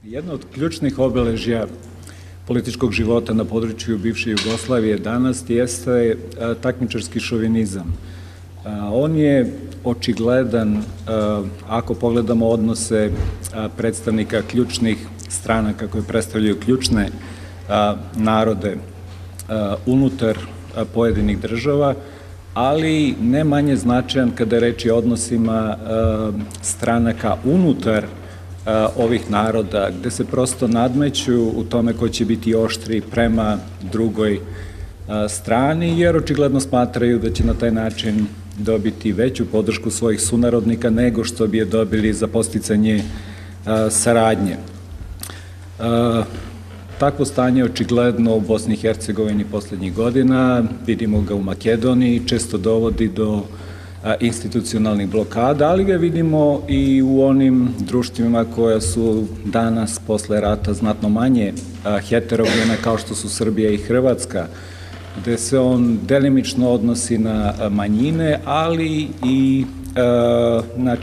Jedno od ključnih obeležja političkog života na području bivše Jugoslavije danas jeste takmičarski šovinizam. On je očigledan ako pogledamo odnose predstavnika ključnih stranaka koje predstavljaju ključne narode unutar pojedinih država, ali ne manje značajan kada je reč o odnosima stranaka unutar ovih naroda, gde se prosto nadmeću u tome ko će biti oštri prema drugoj strani, jer očigledno smatraju da će na taj način dobiti veću podršku svojih sunarodnika nego što bi je dobili za podsticanje saradnje. Takvo stanje je očigledno u Bosni i Hercegovini poslednjih godina, vidimo ga u Makedoniji, često dovodi do institucionalnih blokada, ali ga vidimo i u onim društvima koja su danas posle rata znatno manje heterogena kao što su Srbija i Hrvatska, gde se on delimično odnosi na manjine, ali i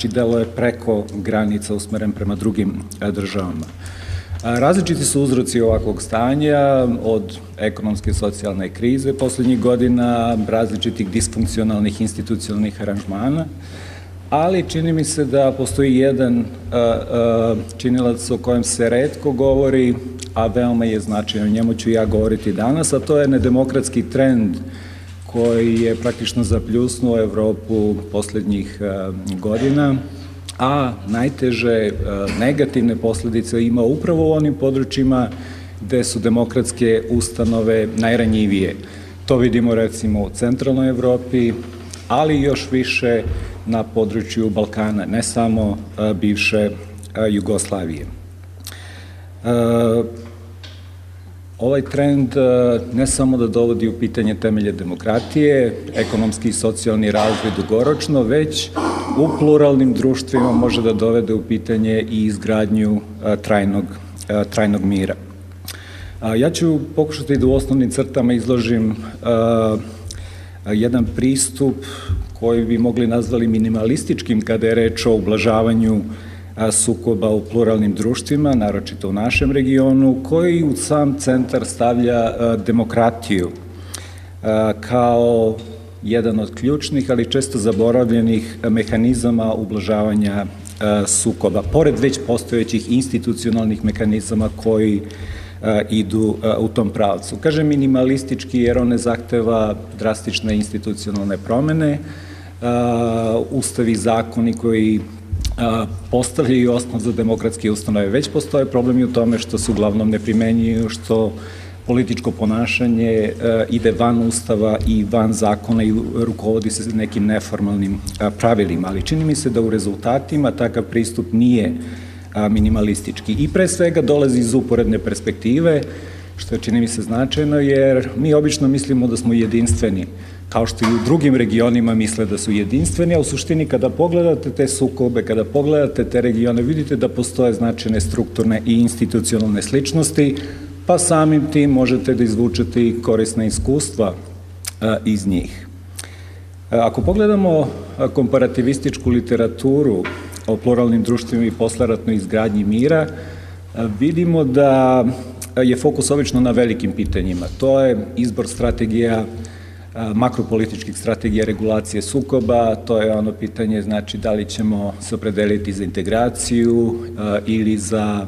deluje preko granica usmeren prema drugim državama. Različiti su uzroci ovakvog stanja, od ekonomske i socijalne krize poslednjih godina, različitih disfunkcionalnih institucionalnih aranžmana, ali čini mi se da postoji jedan činilac o kojem se retko govori, a veoma je značajan, o njemu ću ja govoriti danas, a to je nedemokratski trend koji je praktično zapljusnuo Evropu poslednjih godina, a najteže negativne posledice ima upravo u onim područjima gde su demokratske ustanove najranjivije. To vidimo recimo u centralnoj Evropi, ali još više na području Balkana, ne samo bivše Jugoslavije. Ovaj trend ne samo da dovodi u pitanje temelje demokratije, ekonomski i socijalni razvoj dugoročno, već u pluralnim društvima može da dovede u pitanje i izgradnju trajnog mira. Ja ću pokušati da u osnovnim crtama izložim jedan pristup koji bi mogli nazvali minimalističkim kada je reč o ublažavanju sukoba u pluralnim društvima, naročito u našem regionu, koji u sam centar stavlja demokratiju kao jedan od ključnih, ali često zaboravljenih mehanizama ublažavanja sukoba, pored već postojećih institucionalnih mehanizama koji idu u tom pravcu. Kažem minimalistički jer on ne zahteva drastične institucionalne promene, ustavi, zakoni koji postavljaju osnov za demokratske ustanove već postoje, problem je u tome što se uglavnom ne primenjuju, što političko ponašanje ide van ustava i van zakona i rukovodi se nekim neformalnim pravilima, ali čini mi se da u rezultatima takav pristup nije minimalistički i pre svega dolazi iz uporedne perspektive, što je čini mi se značajno jer mi obično mislimo da smo jedinstveni, kao što i u drugim regionima misle da su jedinstveni, a u suštini kada pogledate te sukobe, kada pogledate te regione, vidite da postoje značajne strukturne i institucionalne sličnosti, pa samim tim možete da izvučete i korisna iskustva iz njih. Ako pogledamo komparativističku literaturu o pluralnim društvima i posleratnoj izgradnji mira, vidimo da je fokus obično na velikim pitanjima. To je izbor strategija, makropolitičkih strategija regulacije sukoba, to je ono pitanje, znači, da li ćemo se opredeliti za integraciju ili za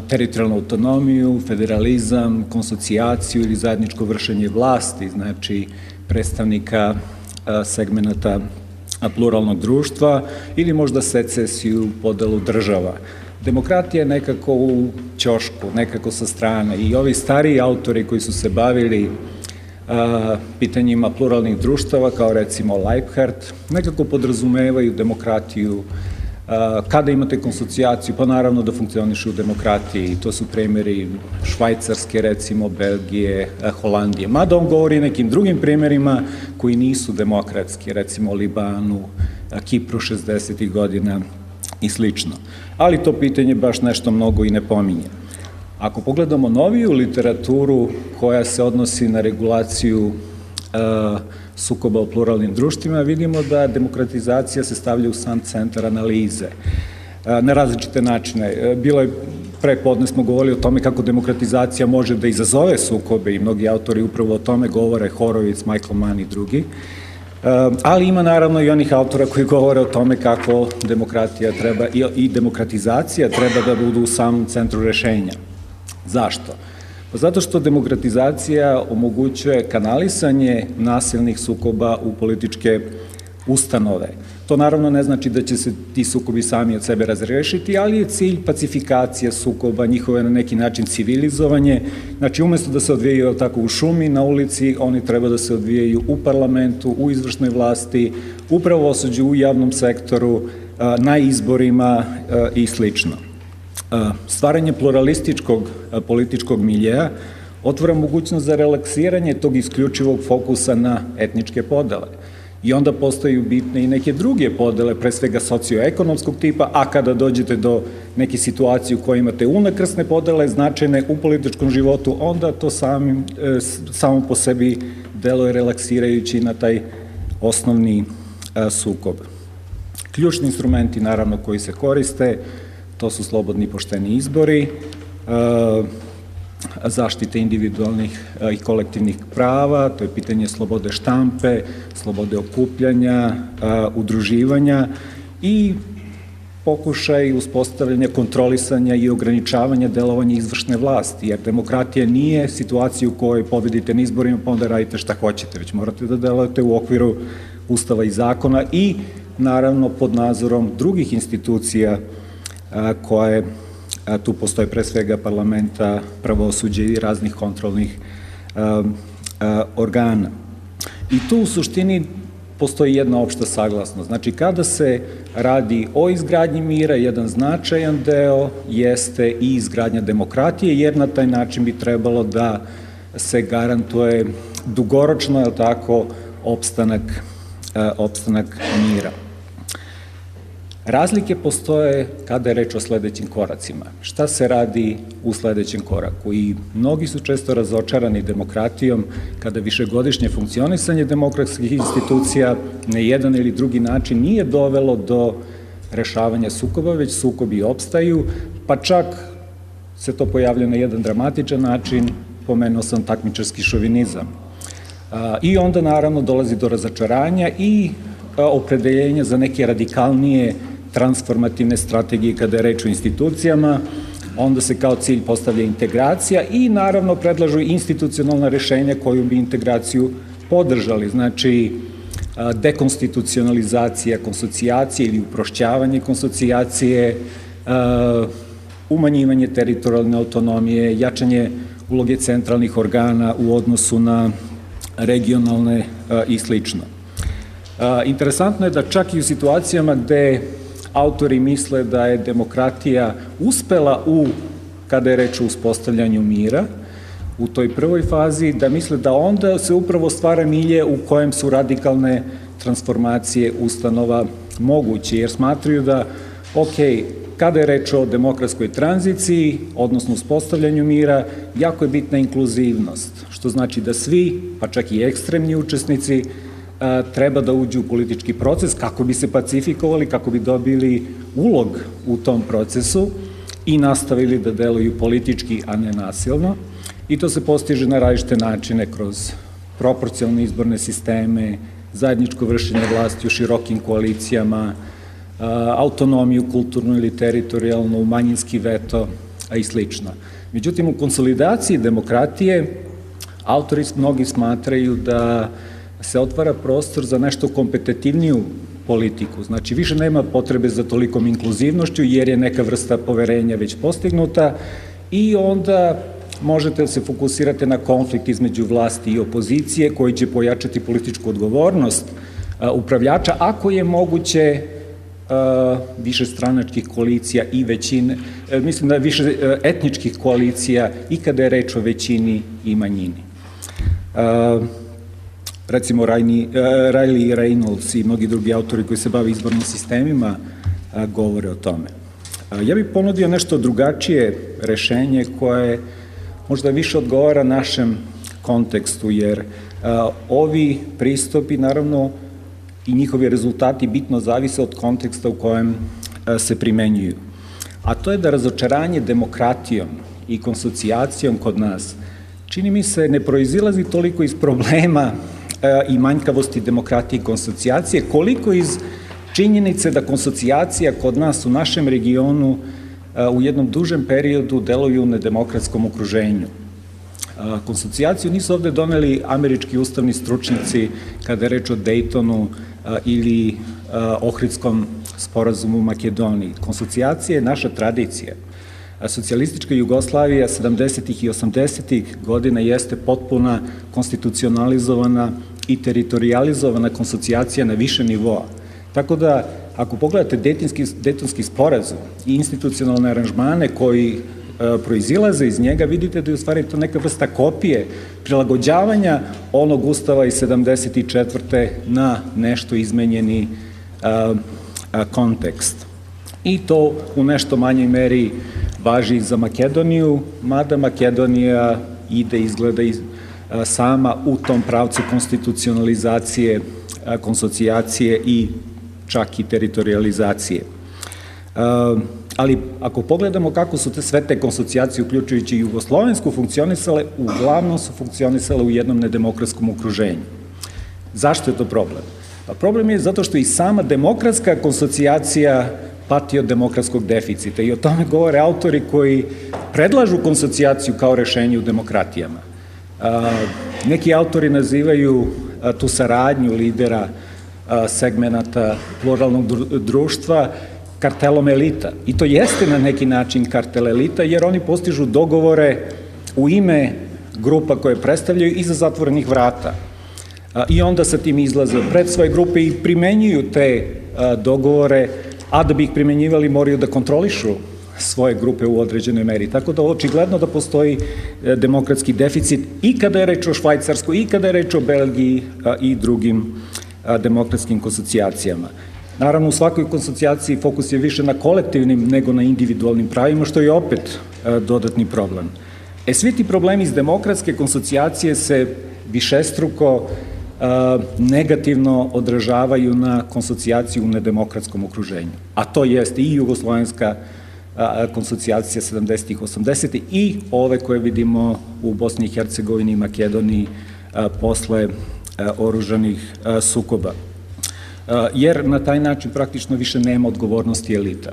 teritorijalnu autonomiju, federalizam, konsocijaciju ili zajedničko vršenje vlasti, znači predstavnika segmenata pluralnog društva ili možda secesiju, podelu država. Demokratija je nekako u ćošku, nekako sa strane i ovi stariji autori koji su se bavili pitanjima pluralnih društava, kao recimo Leiphart, nekako podrazumevaju demokratiju. Kada imate konsocijaciju, pa naravno da funkcioniše u demokratiji, to su primjeri Švajcarske, recimo, Belgije, Holandije, mada on govori nekim drugim primjerima koji nisu demokratski, recimo Libanu, Kipru 60. godina i slično. Ali to pitanje baš nešto mnogo i ne pominje. Ako pogledamo noviju literaturu koja se odnosi na regulaciju sukoba u pluralnim društvima, vidimo da demokratizacija se stavlja u sam centar analize na različite načine. Bilo je pre podne smo govorili o tome kako demokratizacija može da izazove sukobe i mnogi autori upravo o tome govore, Horowitz, Michael Mann i drugi. Ali ima naravno i onih autora koji govore o tome kako demokratija treba i demokratizacija treba da budu u samom centru rešenja. Zašto? Pa zato što demokratizacija omogućuje kanalisanje nasilnih sukoba u političke ustanove. To naravno ne znači da će se ti sukobi sami od sebe razrešiti, ali je cilj pacifikacija sukoba, njihove na neki način civilizovanje. Znači, umesto da se odvijaju tako u šumi, na ulici, oni treba da se odvijaju u parlamentu, u izvršnoj vlasti, u pravosuđu, u javnom sektoru, na izborima i slično. Stvaranje pluralističkog političkog miljeja otvara mogućnost za relaksiranje tog isključivog fokusa na etničke podele. I onda postaju bitne i neke druge podele, pre svega socioekonomskog tipa, a kada dođete do neke situacije u kojoj imate unakrsne podele, značajne u političkom životu, onda to samo po sebi deluje relaksirajući na taj osnovni sukob. Ključni instrumenti, naravno, koji se koriste, to su slobodni i pošteni izbori, zaštite individualnih i kolektivnih prava, to je pitanje slobode štampe, slobode okupljanja, udruživanja i pokušaj uspostavljanja, kontrolisanja i ograničavanja delovanja izvršne vlasti, jer demokratija nije situacija u kojoj pobedite na izborima pa onda radite šta hoćete, već morate da delujete u okviru Ustava i zakona i naravno pod nadzorom drugih institucija koje tu postoje pre svega parlamenta, pravosuđa i raznih kontrolnih organa. I tu u suštini postoji jedna opšta saglasnost. Znači, kada se radi o izgradnji mira, jedan značajan deo jeste i izgradnja demokratije, jer na taj način bi trebalo da se garantuje dugoročno, je li tako, opstanak mira. Razlike postoje kada je reč o sledećim koracima. Šta se radi u sledećem koraku? I mnogi su često razočarani demokratijom kada višegodišnje funkcionisanje demokratskih institucija na jedan ili drugi način nije dovelo do rešavanja sukoba, već sukobi opstaju, pa čak se to pojavlja na jedan dramatičan način, pomenuo sam takmičarski šovinizam. I onda naravno dolazi do razočaranja i opredeljenja za neke radikalnije transformativne strategije kada je reč o institucijama, onda se kao cilj postavlja integracija i naravno predlažu institucionalna rešenja koju bi integraciju podržali, znači dekonstitucionalizacija konsocijacije ili uprošćavanje konsocijacije, umanjivanje teritorijalne autonomije, jačanje uloge centralnih organa u odnosu na regionalne i slično. Interesantno je da čak i u situacijama gde autori misle da je demokratija uspela kada je reč o uspostavljanju mira, u toj prvoj fazi, da misle da onda se upravo stvara milje u kojem su radikalne transformacije ustanova moguće, jer smatraju da, kada je reč o demokratskoj tranziciji, odnosno uspostavljanju mira, jako je bitna inkluzivnost, što znači da svi, pa čak i ekstremni učesnici, treba da uđu u politički proces kako bi se pacifikovali, kako bi dobili ulog u tom procesu i nastavili da deluju politički, a ne nasilno. I to se postiže na različite načine kroz proporcionalne izborne sisteme, zajedničko vršenje vlasti u širokim koalicijama, autonomiju kulturnu ili teritorijalnu, manjinski veto, a i slično. Međutim, u konsolidaciji demokratije autori mnogi smatraju da se otvara prostor za nešto kompetitivniju politiku. Znači, više nema potrebe za tolikom inkluzivnošću, jer je neka vrsta poverenja već postignuta i onda možete da se fokusirate na konflikt između vlasti i opozicije, koji će pojačati političku odgovornost upravljača, ako je moguće više stranačkih koalicija i većine, mislim da više etničkih koalicija i kada je reč o većini i manjini. Recimo, Riley Reynolds i mnogi drugi autori koji se bave izbornim sistemima govore o tome. Ja bih ponudio nešto drugačije rešenje koje možda više odgovara našem kontekstu, jer ovi pristupi, naravno, i njihovi rezultati bitno zavise od konteksta u kojem se primenjuju. a to je da razočaranje demokratijom i konsocijacijom kod nas, čini mi se, ne proizilazi toliko iz problema i manjkavosti demokratije i konsocijacije, koliko iz činjenice da konsocijacija kod nas u našem regionu u jednom dužem periodu deluju u nedemokratskom okruženju. Konsocijaciju nisu ovde doneli američki ustavni stručnjaci kada je reč o Dejtonu ili Ohridskom sporazumu u Makedoniji. Konsocijacija je naša tradicija. Socijalistička Jugoslavija 70. i 80. godina jeste potpuna konstitucionalizovana i teritorijalizovana konsocijacija na više nivoa. Tako da, ako pogledate Dejtonski sporazum i institucionalne aranžmane koji proizilaze iz njega, vidite da je u stvari to neka vrsta kopije prilagođavanja onog ustava iz 74. na nešto izmenjeni kontekst. I to u nešto manjoj meri važi za Makedoniju, mada Makedonija ide, izgleda sama u tom pravcu konstitucionalizacije, konsocijacije i čak i teritorijalizacije. Ali ako pogledamo kako su sve te konsocijacije, uključujući i jugoslovensku, funkcionisale, uglavnom su funkcionisale u jednom nedemokratskom okruženju. Zašto je to problem? Pa problem je zato što i sama demokratska konsocijacija pati od demokratskog deficita i o tome govore autori koji predlažu konsociaciju kao rešenje u demokratijama. Neki autori nazivaju tu saradnju lidera segmenata pluralnog društva kartelom elita. I to jeste na neki način kartel elita, jer oni postižu dogovore u ime grupa koje predstavljaju iza zatvorenih vrata. I onda sa tim izlaze pred svoje grupe i primenjuju te dogovore, a da bi ih primenjivali moraju da kontrolišu svoje grupe u određenoj meri. Tako da očigledno da postoji demokratski deficit i kada je reč o Švajcarskoj, i kada je reč o Belgiji i drugim demokratskim konsocijacijama. Naravno, u svakoj konsocijaciji fokus je više na kolektivnim nego na individualnim pravima, što je opet dodatni problem. Svi ti problemi iz demokratske konsocijacije se višestruko negativno odražavaju na konsociaciju u nedemokratskom okruženju. A to jeste i jugoslovenska konsocijacija 70. 80. i ove koje vidimo u Bosni i Hercegovini i Makedoniji posle oružanih sukoba. Jer na taj način praktično više nema odgovornosti elita.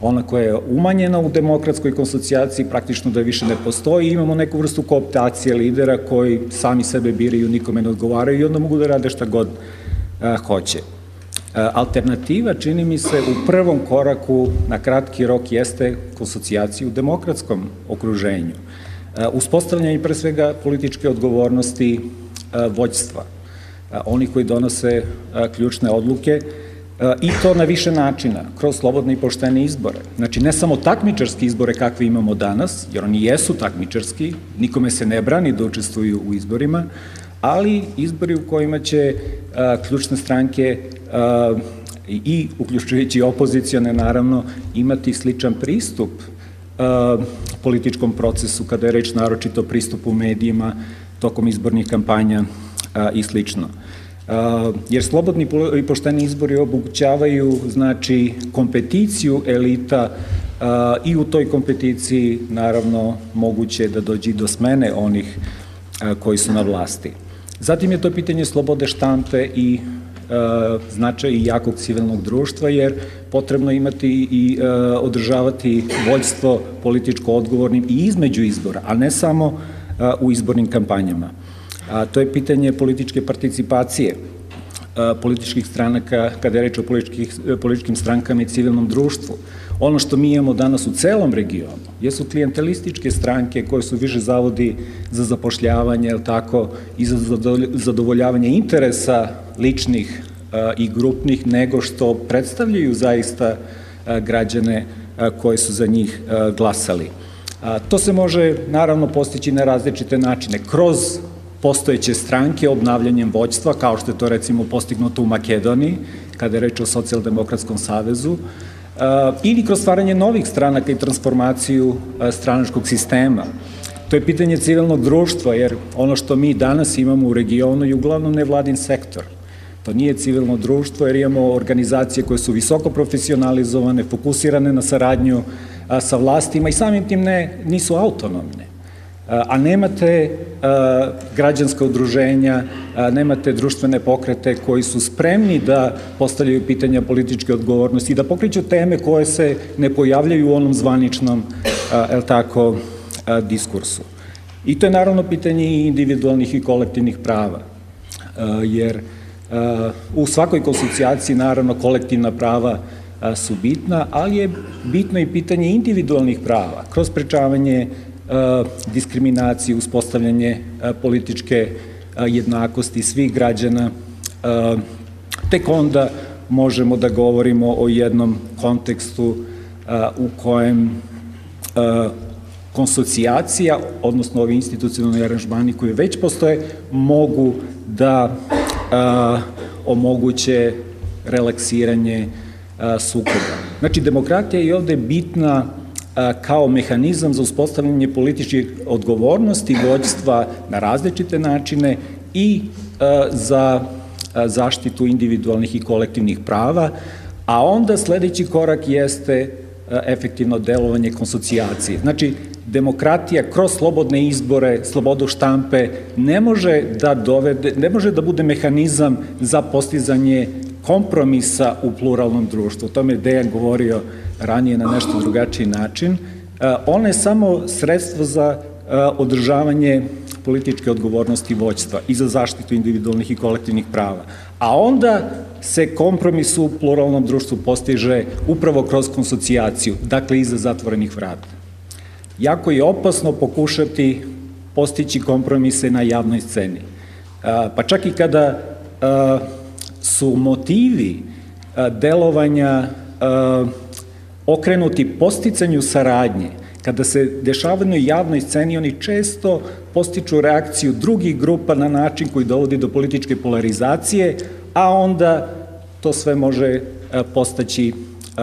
Ona koja je umanjena u demokratskoj konsocijaciji praktično da više ne postoji, imamo neku vrstu kooptacije lidera koji sami sebe biraju, nikome ne odgovaraju i onda mogu da rade šta god hoće. Alternativa, čini mi se, u prvom koraku na kratki rok jeste konsocijacija u demokratskom okruženju. Uspostavljanje pre svega političke odgovornosti vođstva, oni koji donose ključne odluke, i to na više načina, kroz slobodne i poštene izbore. Znači, ne samo takmičarski izbore kakve imamo danas, jer oni jesu takmičarski, nikome se ne brani da učestvuju u izborima, ali izbori u kojima će ključne stranke i uključujući opozicione, naravno, imati sličan pristup političkom procesu, kada je reč naročito pristupu medijima tokom izbornih kampanja i slično. Jer slobodni i pošteni izbori omogućavaju, znači, kompeticiju elita i u toj kompeticiji, naravno, moguće da dođe do smene onih koji su na vlasti. Zatim je to pitanje slobode štampe i značaj i jakog civilnog društva, jer potrebno imati i održavati vođstvo političko odgovornim i između izbora, a ne samo u izbornim kampanjama. To je pitanje političke participacije političkih stranaka, kada je reč o političkim strankama i civilnom društvu. Ono što mi imamo danas u celom regionu jesu klijentelističke stranke koje su više zavodi za zapošljavanje, i za zadovoljavanje interesa ličnih i grupnih, nego što predstavljaju zaista građane koji su za njih glasali. To se može, naravno, postići na različite načine, kroz postojeće stranke obnavljanjem vođstva, kao što je to recimo postignuto u Makedoniji, kada je reč o Socijaldemokratskom savezu, ili kroz stvaranje novih stranaka i transformaciju stranačkog sistema. To je pitanje civilnog društva, jer ono što mi danas imamo u regionu je uglavnom nevladin sektor. To nije civilno društvo, jer imamo organizacije koje su visoko profesionalizovane, fokusirane na saradnju sa vlastima i samim tim nisu autonomne. A nemate građanska udruženja, nemate društvene pokrete koji su spremni da postavljaju pitanja političke odgovornosti i da pokreću teme koje se ne pojavljaju u onom zvaničnom, diskursu. I to je naravno pitanje i individualnih i kolektivnih prava, jer u svakoj konsocijaciji naravno kolektivna prava su bitna, ali je bitno i pitanje individualnih prava, kroz sprečavanje diskriminacije, uspostavljanje političke jednakosti svih građana. Tek onda možemo da govorimo o jednom kontekstu u kojem konsocijacija, odnosno ovi institucionalni aranžmani koji već postoje, mogu da omoguće relaksiranje sukoba. Znači, demokratija je ovde bitna kao mehanizam za uspostavljanje političke odgovornosti i vođstva na različite načine i za zaštitu individualnih i kolektivnih prava, a onda sledeći korak jeste efektivno delovanje konsocijacije. Znači, demokratija kroz slobodne izbore, slobodu štampe ne može da bude mehanizam za postizanje kompromisa u pluralnom društvu. O tome je Dejan govorio ranije na nešto drugačiji način. Ona je samo sredstvo za održavanje političke odgovornosti vođstva i za zaštitu individualnih i kolektivnih prava. A onda se kompromis u pluralnom društvu postiže upravo kroz konsocijaciju, dakle iza zatvorenih vrata. Jako je opasno pokušati postići kompromise na javnoj sceni. Pa čak i kada su motivi delovanja okrenuti posticanju saradnje, kada se dešavaju na javnoj sceni, oni često postiču reakciju drugih grupa na način koji dovodi do političke polarizacije, a onda to sve može postaći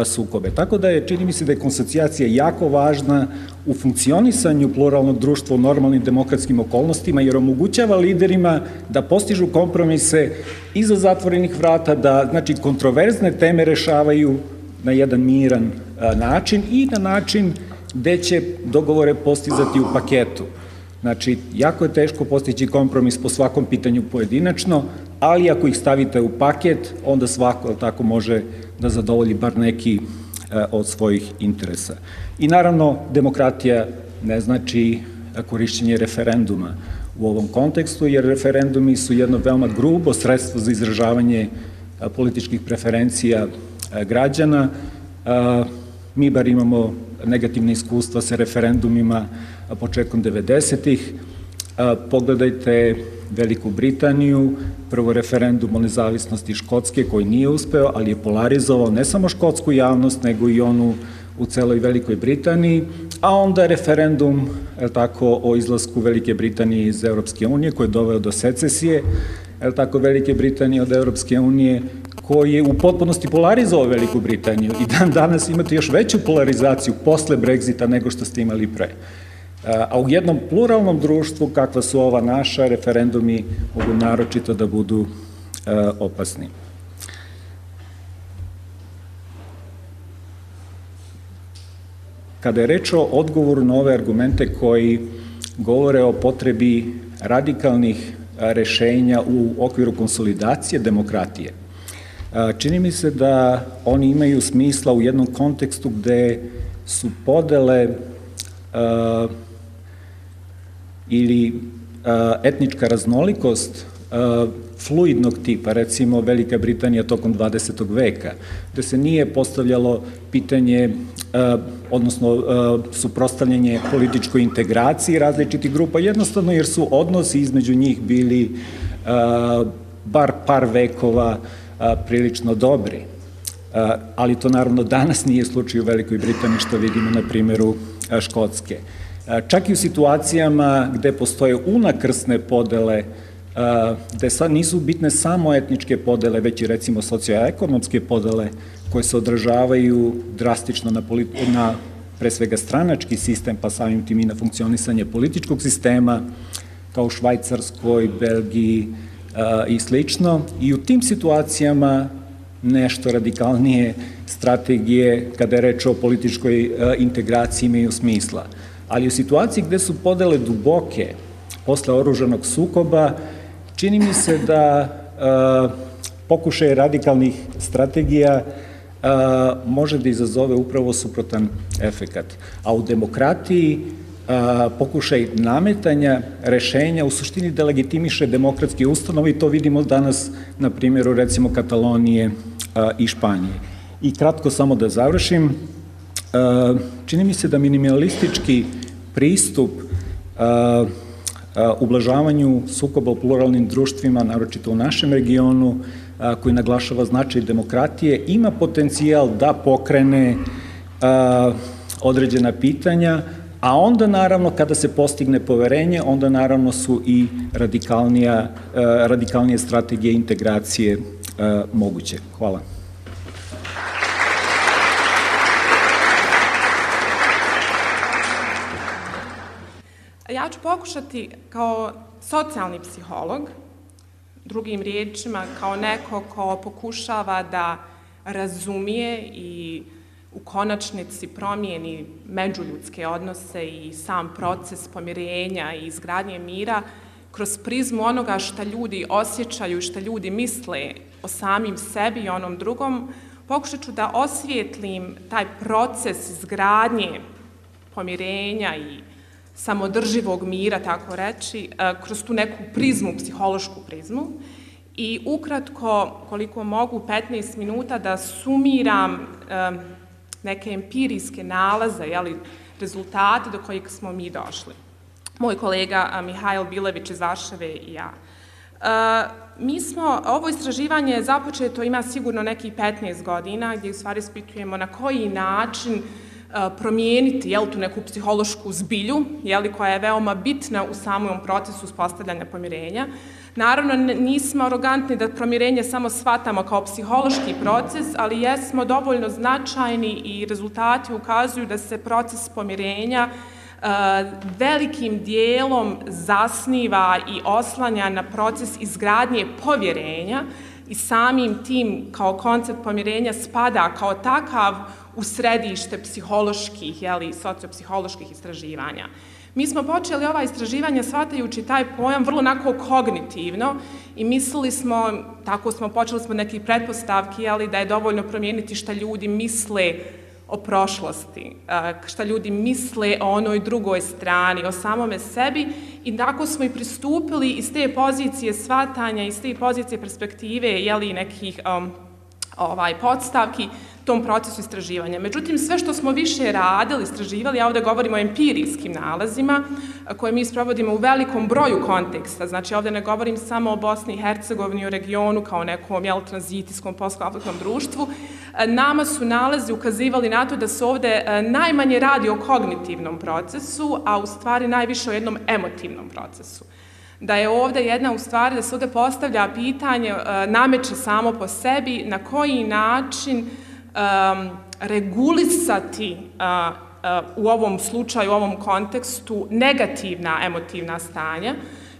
sukobe. Tako da je, čini mi se da je konsocijacija jako važna u funkcionisanju pluralnog društva u normalnim demokratskim okolnostima, jer omogućava liderima da postižu kompromise iza zatvorenih vrata, da, znači, kontroverzne teme rešavaju na jedan miran način i na način gde će dogovore postizati u paketu. Znači, jako je teško postići kompromis po svakom pitanju pojedinačno, ali ako ih stavite u paket, onda svako tako može da zadovolji bar neki od svojih interesa. I naravno, demokratija ne znači korišćenje referenduma u ovom kontekstu, jer referendumi su jedno veoma grubo sredstvo za izražavanje političkih preferencija građana. Mi bar imamo negativne iskustva sa referendumima početkom 90-ih. Pogledajte Veliku Britaniju, prvo referendum o nezavisnosti Škotske koji nije uspeo, ali je polarizovao ne samo škotsku javnost, nego i onu u celoj Velikoj Britaniji, a onda referendum o izlasku Velike Britanije iz Evropske unije koji je doveo do secesije Velike Britanije od Evropske unije, koji je u potpunosti polarizovao Veliku Britaniju i dan danas imate još veću polarizaciju posle Brexita nego što ste imali pre. A u jednom pluralnom društvu, kakva su ova naša, referendumi mogu naročito da budu opasni. Kada je reč o odgovoru na ove argumente koji govore o potrebi radikalnih rešenja u okviru konsolidacije demokratije, čini mi se da oni imaju smisla u jednom kontekstu gde su podele ili etnička raznolikost fluidnog tipa, recimo Velika Britanija tokom 20. veka, gde se nije postavljalo pitanje, odnosno suprotstavljanje političkoj integraciji različitih grupa, jednostavno jer su odnosi između njih bili bar par vekova prilično dobri. Ali to naravno danas nije slučaj u Velikoj Britaniji, što vidimo na primjeru Škotske. Čak i u situacijama gde postoje unakrsne podele, gde sad nisu bitne samo etničke podele, već i recimo socioekonomske podele koje se odražavaju drastično na pre svega stranački sistem, pa samim tim i na funkcionisanje političkog sistema, kao u Švajcarskoj, Belgiji i slično. I u tim situacijama nešto radikalnije strategije kada je reč o političkoj integraciji imaju smisla. Ali u situaciji gde su podele duboke posle oružanog sukoba, čini mi se da pokušaj radikalnih strategija može da izazove upravo suprotan efekat. A u demokratiji pokušaj nametanja rešenja u suštini da legitimiše demokratske ustanove i to vidimo danas na primjeru recimo Katalonije i Španije. I kratko samo da završim, čini mi se da minimalistički pristup ublažavanju sukoba u pluralnim društvima, naročito u našem regionu, koji naglašava značaj demokratije, ima potencijal da pokrene određena pitanja, a onda naravno kada se postigne poverenje, onda naravno su i radikalnije strategije integracije moguće. Hvala. Ja ću pokušati kao socijalni psiholog, drugim riječima kao neko ko pokušava da razumije i u konačnici promijeni međuljudske odnose i sam proces pomirenja i izgradnje mira kroz prizmu onoga šta ljudi osjećaju i šta ljudi misle o samim sebi i onom drugom, pokušat ću da osvijetlim taj proces izgradnje pomirenja i samodrživog mira, tako reći, kroz tu neku prizmu, psihološku prizmu. I ukratko, koliko mogu, 15 minuta da sumiram neke empirijske nalaze, rezultate do kojih smo mi došli. Moj kolega Mihajl Bilević iz Varšave i ja. Ovo istraživanje započeto ima sigurno nekih 15 godina, gdje u stvari ispitujemo na koji način promijeniti tu neku psihološku zbilju, koja je veoma bitna u samom procesu uspostavljanja pomirenja. Naravno, nismo arogantni da pomirenje samo shvatamo kao psihološki proces, ali jesmo dovoljno značajni i rezultati ukazuju da se proces pomirenja velikim dijelom zasniva i oslanja na proces izgradnje povjerenja i samim tim kao koncept pomirenja spada kao takav u središte psiholoških, sociopsiholoških istraživanja. Mi smo počeli ova istraživanja shvatajući taj pojam vrlo onako kognitivno i mislili smo, tako smo počeli smo nekih pretpostavki, da je dovoljno promijeniti šta ljudi misle o prošlosti, šta ljudi misle o onoj drugoj strani, o samome sebi i tako smo i pristupili iz te pozicije shvatanja, iz te pozicije perspektive, nekih podstavki tom procesu istraživanja. Međutim, sve što smo više radili, istraživali, ja ovdje govorim o empirijskim nalazima koje mi sprovodimo u velikom broju konteksta, znači ovdje ne govorim samo o Bosni i Hercegovini, o regionu kao nekom tranzitijskom postkonfliktnom društvu, nama su nalazi ukazivali na to da se ovdje najmanje radi o kognitivnom procesu, a u stvari najviše o jednom emotivnom procesu. Da je ovdje jedna u stvari, da se ovdje postavlja pitanje, nameće samo po sebi, na koji način regulisati u ovom slučaju, u ovom kontekstu negativna emotivna stanja,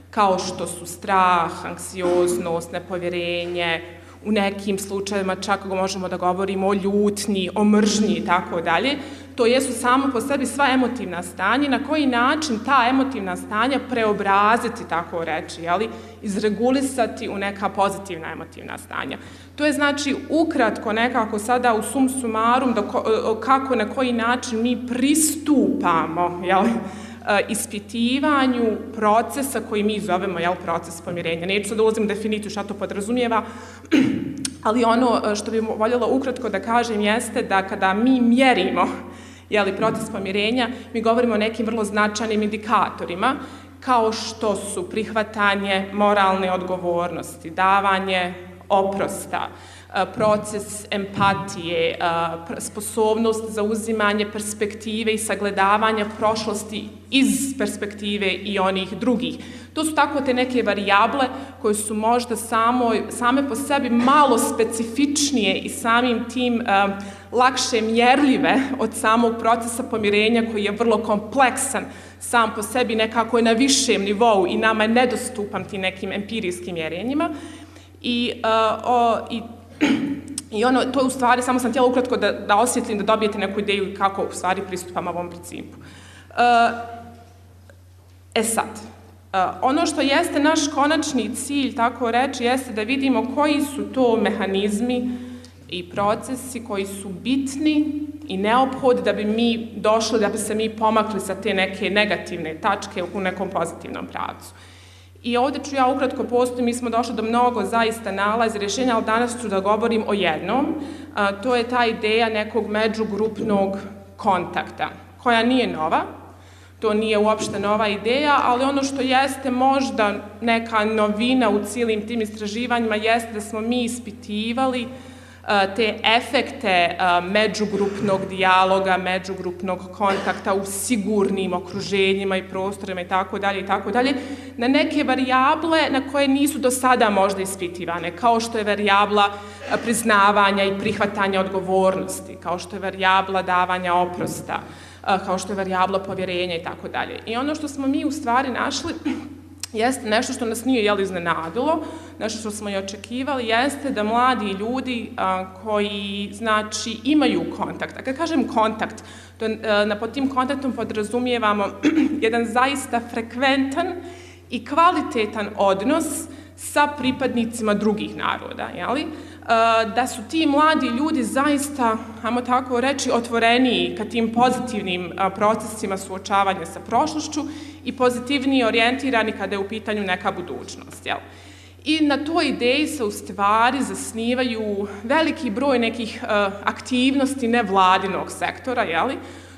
kao što su strah, anksioznost, nepovjerenje, u nekim slučajevima čak možemo da govorimo o ljutnji, o mržnji i tako dalje. To jesu samo po sebi sva emotivna stanja, na koji način ta emotivna stanja preobraziti, tako reći, izregulisati u neka pozitivna emotivna stanja. To je znači ukratko nekako sada u sum sumarum kako na koji način mi pristupamo ispitivanju procesa koji mi zovemo proces pomirenja. Neću sad ulazim u definiciju šta to podrazumijeva, ali ono što bih voljela ukratko da kažem jeste da kada mi mjerimo proces pomirenja, mi govorimo o nekim vrlo značajnim indikatorima, kao što su prihvatanje moralne odgovornosti, davanje oprosta, proces empatije, sposobnost za uzimanje perspektive i sagledavanja prošlosti iz perspektive i onih drugih. To su tako te neke varijable koje su možda same po sebi malo specifičnije i samim tim lakše mjerljive od samog procesa pomirenja koji je vrlo kompleksan sam po sebi, nekako je na višem nivou i nama je nedostupan tim nekim empirijskim mjerenjima. I to je u stvari, samo sam htjela ukratko da osjetlim, da dobijete neku ideju kako u stvari pristupamo ovom principu. Sad, ono što jeste naš konačni cilj, tako reći, jeste da vidimo koji su to mehanizmi i procesi koji su bitni i neophodni da bi mi došli, da bi se mi pomakli sa te neke negativne tačke u nekom pozitivnom pravcu. I ovdje ću ja ukratko postoji, mi smo došli do mnogo zaista nalaza i rješenja, ali danas ću da govorim o jednom. To je ta ideja nekog međugrupnog kontakta, koja nije nova. To nije uopšte nova ideja, ali ono što jeste možda neka novina u cijelim tim istraživanjima jeste da smo mi ispitivali te efekte međugrupnog dijaloga, međugrupnog kontakta u sigurnim okruženjima i prostorima i tako dalje, na neke varijable na koje nisu do sada možda ispitivane, kao što je varijabla priznavanja i prihvatanja odgovornosti, kao što je varijabla davanja oprosta, kao što je varijabla povjerenja i tako dalje. I ono što smo mi u stvari našli jeste nešto što nas nije iznenadilo, nešto što smo i očekivali, jeste da mladi ljudi koji, znači, imaju kontakt. A kad kažem kontakt, pod tim kontaktom podrazumijevamo jedan zaista frekventan i kvalitetan odnos sa pripadnicima drugih naroda, jeli? Da su ti mladi ljudi zaista, ajmo tako reći, otvoreniji ka tim pozitivnim procesima suočavanja sa prošlošću i pozitivniji orijentirani kada je u pitanju neka budućnost. Jel? I na toj ideji se u stvari zasnivaju veliki broj nekih aktivnosti nevladinog sektora, jeli?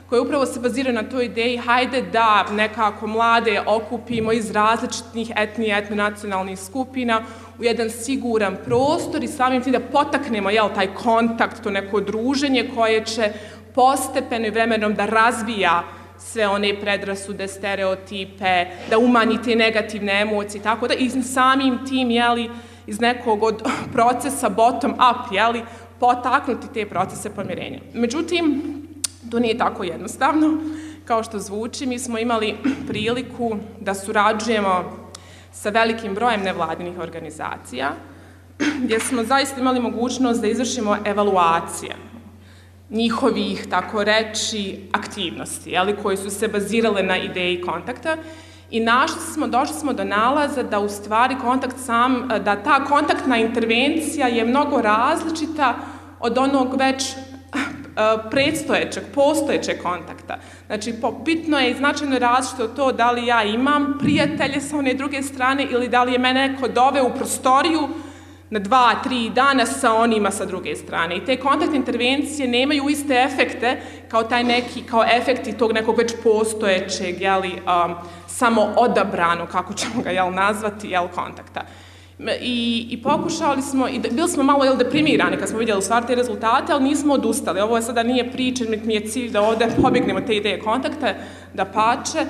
Koje upravo se baziraju na toj ideji, hajde da nekako mlade okupimo iz različitih etnija, etnonacionalnih skupina u jedan siguran prostor i samim tim da potaknemo taj kontakt, to neko druženje koje će postepeno i vremenom da razvija sve one predrasude, stereotipe, da umanji te negativne emocije, tako da i samim tim, iz nekog od procesa bottom up, potaknuti te procese pomirenja. Međutim, to nije tako jednostavno, kao što zvuči. Mi smo imali priliku da surađujemo sa velikim brojem nevladinih organizacija, gdje smo zaista imali mogućnost da izvršimo evaluacije njihovih, tako reći, aktivnosti, koje su se bazirale na ideji kontakta i došli smo do nalaza da u stvari da ta kontaktna intervencija je mnogo različita od onog već postojećeg kontakta. Znači, bitno je i značajno različito to da li ja imam prijatelje sa one druge strane ili da li je mene neko doveo u prostoriju na 2-3 dana sa onima sa druge strane. I te kontaktne intervencije nemaju iste efekte kao efekti tog nekog već postojećeg, samo odabrano, kako ćemo ga nazvati, kontakta. I pokušali smo, i bili smo malo deprimirani kad smo vidjeli stvar te rezultate, ali nismo odustali. Ovo sada nije priča, mi je cilj da ovdje pobjegnemo te ideje kontakta, da pače.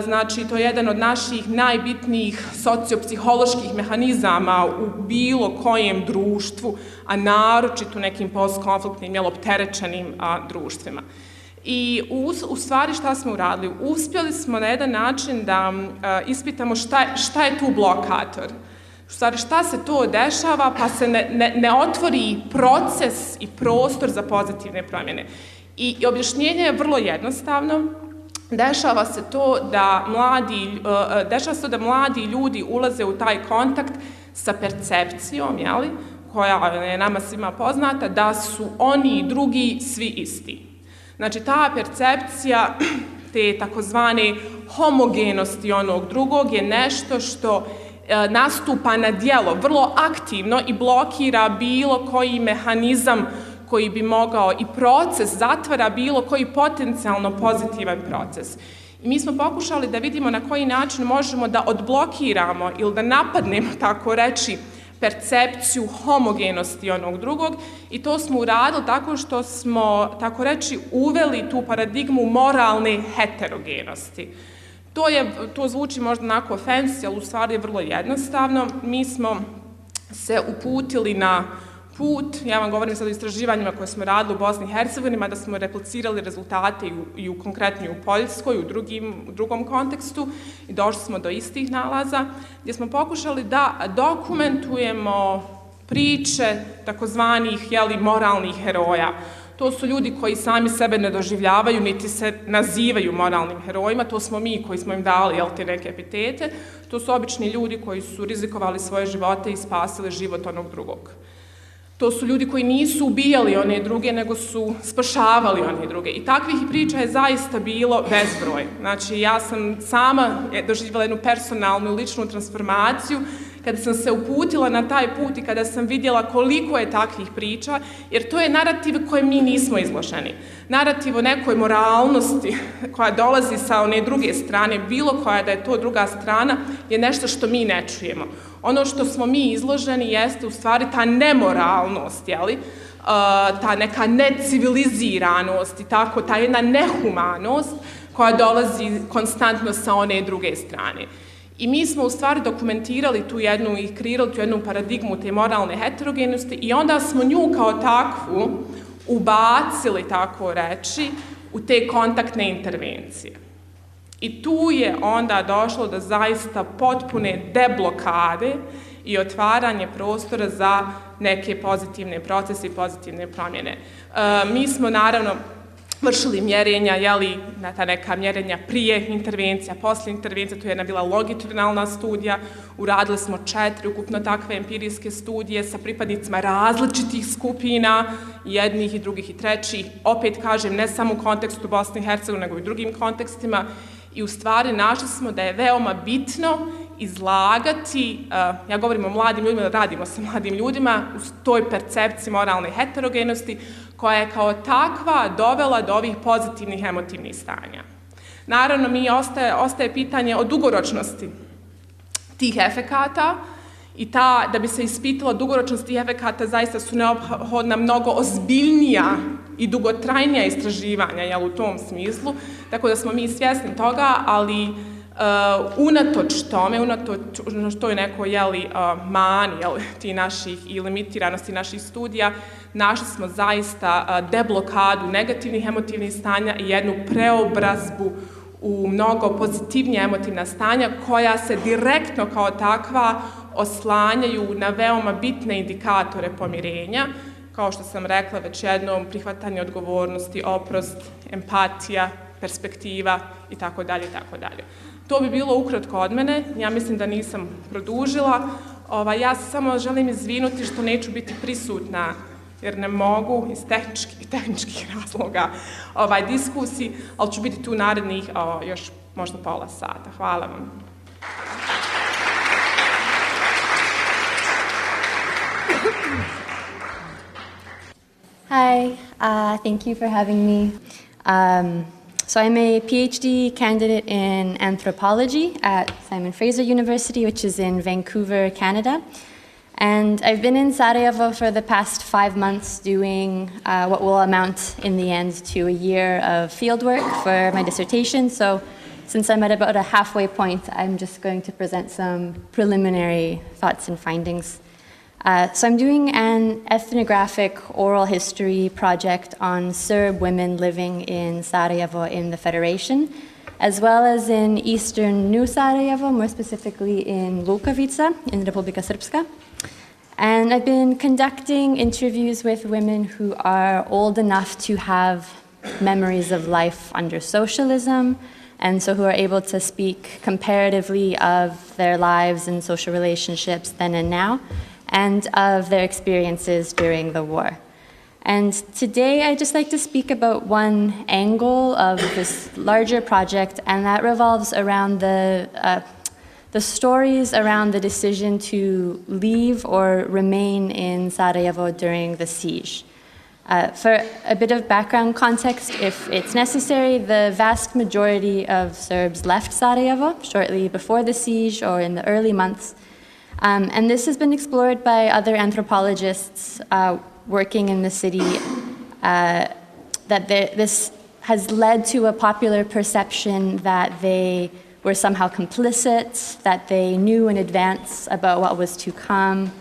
Znači, to je jedan od naših najbitnijih sociopsiholoških mehanizama u bilo kojem društvu, a naročito u nekim postkonfliktnim, opterećenim društvima. I u stvari šta smo uradili? Uspjeli smo na jedan način da ispitamo šta je tu blokator. U stvari, šta se to dešava pa se ne otvori proces i prostor za pozitivne promjene. I objašnjenje je vrlo jednostavno. Dešava se to da mladi ljudi ulaze u taj kontakt sa percepcijom, koja je nama svima poznata, da su oni i drugi svi isti. Znači, ta percepcija te takozvane homogenosti onog drugog je nešto što nastupa na djelo vrlo aktivno i blokira bilo koji mehanizam koji bi mogao i proces, zatvara bilo koji potencijalno pozitivan proces. I mi smo pokušali da vidimo na koji način možemo da odblokiramo ili da napadnemo, tako reći, percepciju homogenosti onog drugog i to smo uradili tako što smo, tako reći, uveli tu paradigmu moralne heterogenosti. To zvuči možda onako fancy, ali u stvari je vrlo jednostavno. Mi smo se uputili na put, ja vam govorim sad o istraživanjima koje smo radili u Bosni i Hercegovini, da smo replicirali rezultate i konkretno u Poljskoj, u drugom kontekstu i došli smo do istih nalaza, gdje smo pokušali da dokumentujemo priče takozvanih moralnih heroja. To su ljudi koji sami sebe ne doživljavaju, niti se nazivaju moralnim herojima, to smo mi koji smo im dali te neke epitete. To su obični ljudi koji su rizikovali svoje živote i spasili život onog drugog. To su ljudi koji nisu ubijali one druge, nego su spašavali one druge. I takvih priča je zaista bilo bezbroj. Znači, ja sam sama doživjela jednu personalnu, ličnu transformaciju kada sam se uputila na taj put i kada sam vidjela koliko je takvih priča, jer to je narativ koje mi nismo izloženi. Narativ o nekoj moralnosti koja dolazi sa one druge strane, bilo koja da je to druga strana, je nešto što mi ne čujemo. Ono što smo mi izloženi jeste u stvari ta nemoralnost, ta neka neciviliziranost i tako, ta jedna nehumanost koja dolazi konstantno sa one druge strane. I mi smo u stvari dokumentirali tu jednu i kreirali tu jednu paradigmu te moralne heterogenosti i onda smo nju kao takvu ubacili, tako reći, u te kontaktne intervencije. I tu je onda došlo do zaista potpune deblokade i otvaranje prostora za neke pozitivne procese i pozitivne promjene. Mi smo naravno vršili mjerenja, ta neka mjerenja prije intervencija, poslije intervencija, to je jedna bila longitudinalna studija, uradili smo 4 ukupno takve empirijske studije sa pripadnicima različitih skupina, jednih i drugih i trećih, opet kažem, ne samo u kontekstu Bosne i Hercegovine, nego i u drugim kontekstima, i u stvari našli smo da je veoma bitno izlagati, ja govorim o mladim ljudima, da radimo sa mladim ljudima, u toj percepciji moralne heterogenosti, koja je kao takva dovela do ovih pozitivnih emotivnih stanja. Naravno, ostaje pitanje o dugoročnosti tih efekata i da bi se ispitalo dugoročnost tih efekata, zaista su neophodna mnogo ozbiljnija i dugotrajnija istraživanja u tom smislu, tako da smo mi svjesni toga, ali unatoč tome, unatoč toj nekoj mani ti naših i limitiranosti naših studija, našli smo zaista deblokadu negativnih emotivnih stanja i jednu preobrazbu u mnogo pozitivnija emotivna stanja koja se direktno kao takva oslanjaju na veoma bitne indikatore pomirenja, kao što sam rekla već jednom, prihvatanje odgovornosti, oprost, empatija, perspektiva itd. To bi bilo ukratko od mene, ja mislim da nisam produžila. Ja se samo želim izvinuti što neću biti prisutna, jer ne mogu iz tehničkih razloga diskusiji, ali ću biti tu narednih još možda pola sata. Hvala vam. Hi, thank you for having me. So I'm a PhD candidate in anthropology at Simon Fraser University, which is in Vancouver, Canada. And I've been in Sarajevo for the past 5 months doing what will amount in the end to a year of fieldwork for my dissertation. So since I'm at about a halfway point, I'm just going to present some preliminary thoughts and findings. So I'm doing an ethnographic oral history project on Serb women living in Sarajevo in the Federation, as well as in eastern New Sarajevo, more specifically in Lukavica in Republika Srpska. And I've been conducting interviews with women who are old enough to have memories of life under socialism, and so who are able to speak comparatively of their lives and social relationships then and now, and of their experiences during the war. And today I'd just like to speak about one angle of this larger project, and that revolves around the stories around the decision to leave or remain in Sarajevo during the siege. For a bit of background context, if it's necessary, the vast majority of Serbs left Sarajevo shortly before the siege or in the early months. And this has been explored by other anthropologists working in the city, this has led to a popular perception that they were somehow complicit, that they knew in advance about what was to come,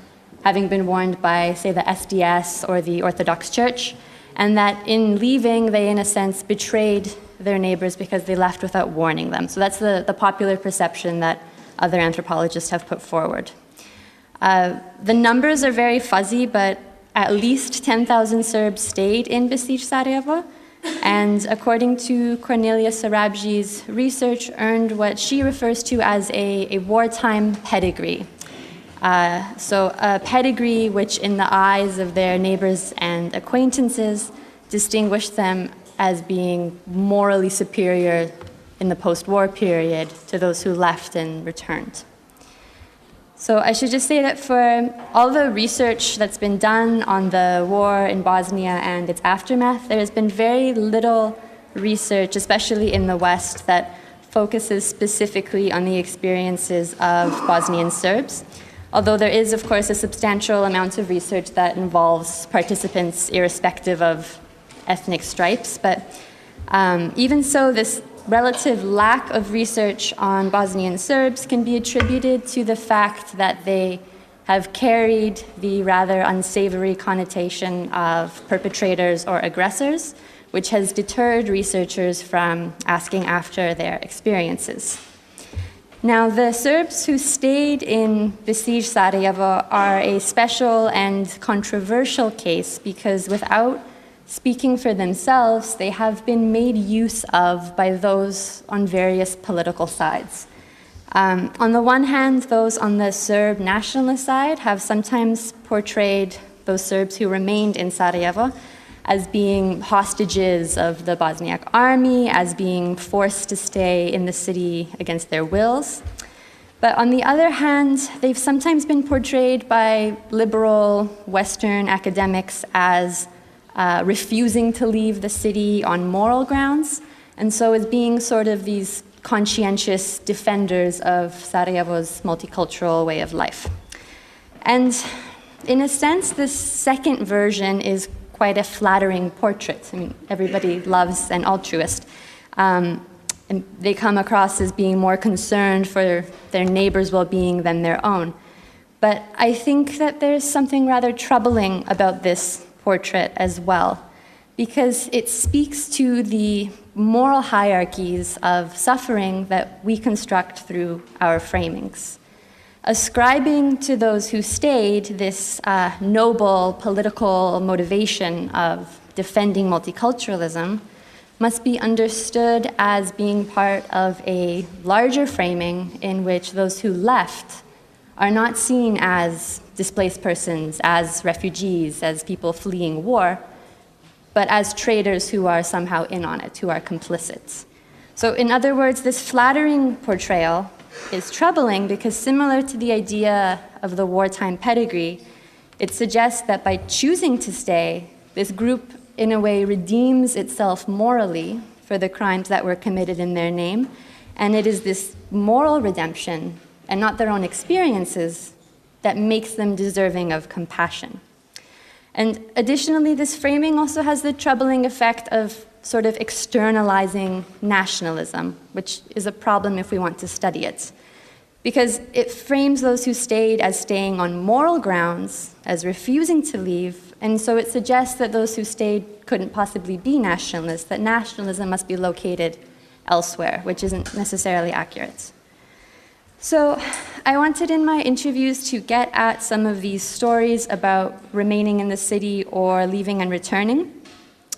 having been warned by, say, the SDS or the Orthodox Church, and that in leaving, they, in a sense, betrayed their neighbors because they left without warning them. So that's the popular perception that other anthropologists have put forward. The numbers are very fuzzy, but at least 10,000 Serbs stayed in besieged Sarajevo, and according to Cornelia Sarabji's research, earned what she refers to as a wartime pedigree. So a pedigree which, in the eyes of their neighbors and acquaintances, distinguished them as being morally superior in the post-war period to those who left and returned. So I should just say that for all the research that's been done on the war in Bosnia and its aftermath, there has been very little research, especially in the West, that focuses specifically on the experiences of Bosnian Serbs. Although there is, of course, a substantial amount of research that involves participants irrespective of ethnic stripes. But even so, this relative lack of research on Bosnian Serbs can be attributed to the fact that they have carried the rather unsavory connotation of perpetrators or aggressors, which has deterred researchers from asking after their experiences. Now, the Serbs who stayed in besieged Sarajevo are a special and controversial case because without speaking for themselves, they have been made use of by those on various political sides. On the one hand, those on the Serb nationalist side have sometimes portrayed those Serbs who remained in Sarajevo as being hostages of the Bosniak army, as being forced to stay in the city against their wills. But on the other hand, they've sometimes been portrayed by liberal Western academics as refusing to leave the city on moral grounds, and so as being sort of these conscientious defenders of Sarajevo's multicultural way of life. And in a sense, this second version is quite a flattering portrait. I mean, everybody loves an altruist. And they come across as being more concerned for their neighbors' well-being than their own. But I think that there's something rather troubling about this portrait as well, because it speaks to the moral hierarchies of suffering that we construct through our framings. Ascribing to those who stayed this noble political motivation of defending multiculturalism must be understood as being part of a larger framing in which those who left are not seen as displaced persons, as refugees, as people fleeing war, but as traitors who are somehow in on it, who are complicit. So in other words, this flattering portrayal is troubling because similar to the idea of the wartime pedigree, it suggests that by choosing to stay, this group in a way redeems itself morally for the crimes that were committed in their name, and it is this moral redemption and not their own experiences that makes them deserving of compassion. And additionally, this framing also has the troubling effect of sort of externalizing nationalism, which is a problem if we want to study it. Because it frames those who stayed as staying on moral grounds, as refusing to leave, and so it suggests that those who stayed couldn't possibly be nationalists, that nationalism must be located elsewhere, which isn't necessarily accurate. So I wanted in my interviews to get at some of these stories about remaining in the city or leaving and returning.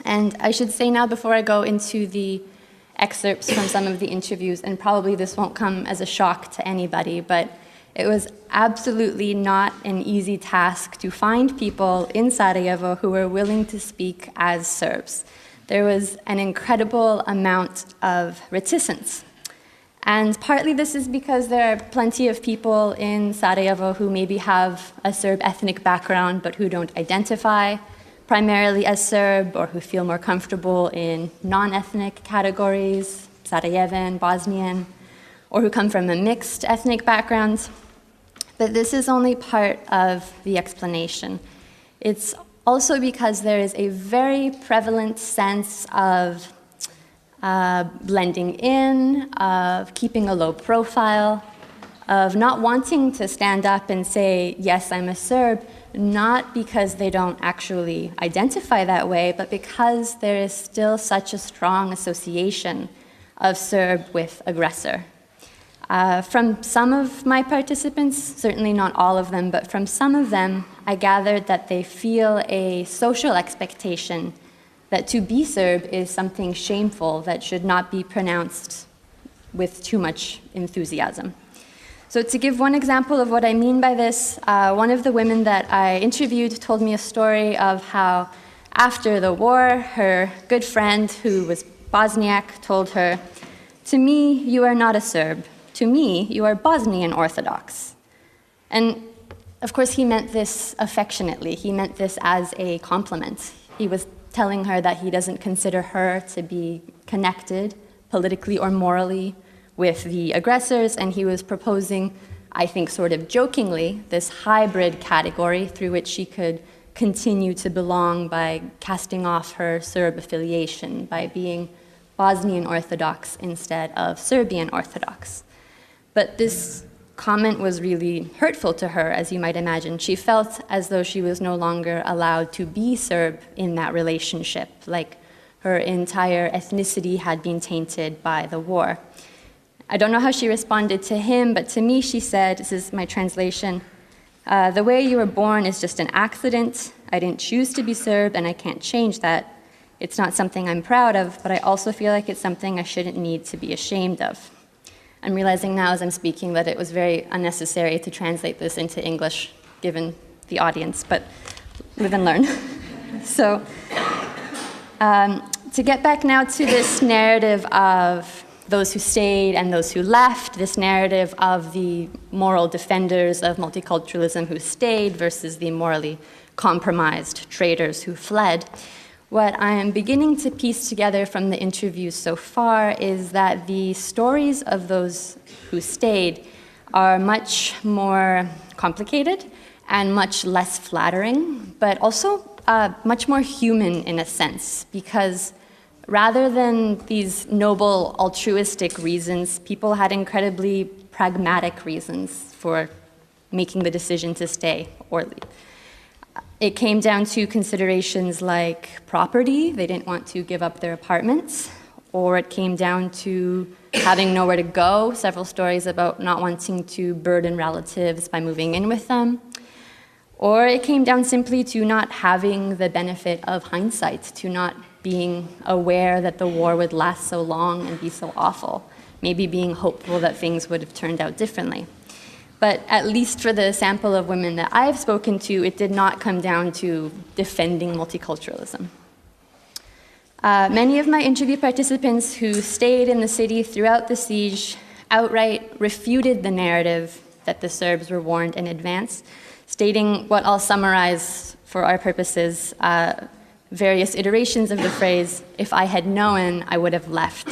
And I should say now, before I go into the excerpts from some of the interviews, and probably this won't come as a shock to anybody, but it was absolutely not an easy task to find people in Sarajevo who were willing to speak as Serbs. There was an incredible amount of reticence. And partly this is because there are plenty of people in Sarajevo who maybe have a Serb ethnic background but who don't identify primarily as Serb, or who feel more comfortable in non-ethnic categories, Sarajevan, Bosnian, or who come from a mixed ethnic background. But this is only part of the explanation. It's also because there is a very prevalent sense of blending in, of keeping a low profile, of not wanting to stand up and say, yes, I'm a Serb, not because they don't actually identify that way, but because there is still such a strong association of Serb with aggressor. From some of my participants, certainly not all of them, but from some of them, I gathered that they feel a social expectation that to be Serb is something shameful that should not be pronounced with too much enthusiasm. So to give one example of what I mean by this, one of the women that I interviewed told me a story of how after the war, her good friend, who was Bosniak, told her, "To me, you are not a Serb. To me, you are Bosnian Orthodox." And of course, he meant this affectionately. He meant this as a compliment. He was telling her that he doesn't consider her to be connected politically or morally with the aggressors, and he was proposing, I think sort of jokingly, this hybrid category through which she could continue to belong by casting off her Serb affiliation, by being Bosnian Orthodox instead of Serbian Orthodox. But this comment was really hurtful to her, as you might imagine. She felt as though she was no longer allowed to be Serb in that relationship, like her entire ethnicity had been tainted by the war. I don't know how she responded to him, but to me she said, this is my translation, "The way you were born is just an accident. I didn't choose to be Serb, and I can't change that. It's not something I'm proud of, but I also feel like it's something I shouldn't need to be ashamed of." I'm realizing now as I'm speaking that it was very unnecessary to translate this into English, given the audience, but live and learn. So, to get back now to this narrative of those who stayed and those who left, this narrative of the moral defenders of multiculturalism who stayed versus the morally compromised traitors who fled, what I am beginning to piece together from the interviews so far is that the stories of those who stayed are much more complicated and much less flattering, but also much more human in a sense, because rather than these noble altruistic reasons, people had incredibly pragmatic reasons for making the decision to stay or leave. It came down to considerations like property. They didn't want to give up their apartments. Or it came down to having nowhere to go, several stories about not wanting to burden relatives by moving in with them. Or it came down simply to not having the benefit of hindsight, to not being aware that the war would last so long and be so awful, maybe being hopeful that things would have turned out differently. But at least for the sample of women that I've spoken to, it did not come down to defending multiculturalism. Many of my interview participants who stayed in the city throughout the siege outright refuted the narrative that the Serbs were warned in advance, stating what I'll summarize for our purposes, various iterations of the phrase, "If I had known, I would have left."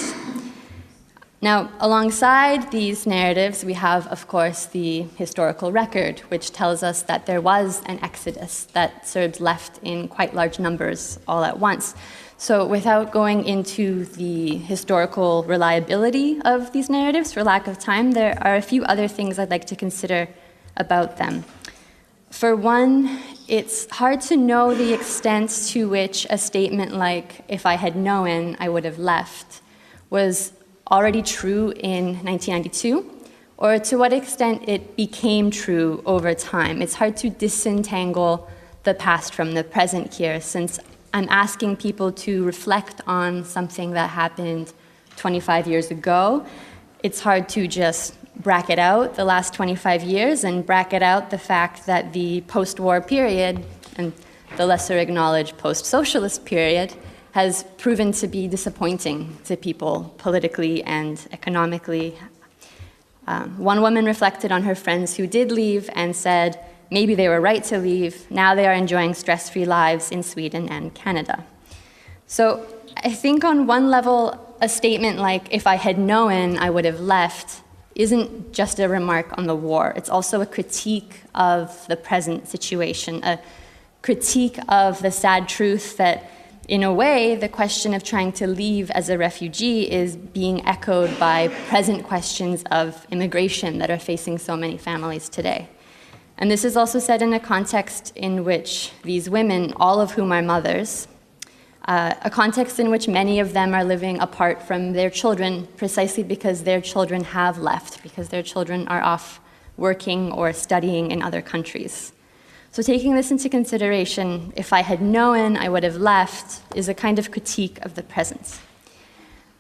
Now, alongside these narratives, we have, of course, the historical record, which tells us that there was an exodus, that Serbs left in quite large numbers all at once. So without going into the historical reliability of these narratives, for lack of time, there are a few other things I'd like to consider about them. For one, it's hard to know the extent to which a statement like, "If I had known, I would have left," was already true in 1992, or to what extent it became true over time. It's hard to disentangle the past from the present here, since I'm asking people to reflect on something that happened 25 years ago. It's hard to just bracket out the last 25 years and bracket out the fact that the post-war period and the lesser acknowledged post-socialist period has proven to be disappointing to people politically and economically. One woman reflected on her friends who did leave and said, maybe they were right to leave. Now they are enjoying stress-free lives in Sweden and Canada. So I think on one level, a statement like, "If I had known, I would have left," isn't just a remark on the war. It's also a critique of the present situation, a critique of the sad truth that, in a way, the question of trying to leave as a refugee is being echoed by present questions of immigration that are facing so many families today. And this is also said in a context in which these women, all of whom are mothers, a context in which many of them are living apart from their children precisely because their children have left, because their children are off working or studying in other countries. So taking this into consideration, if I had known I would have left, is a kind of critique of the present.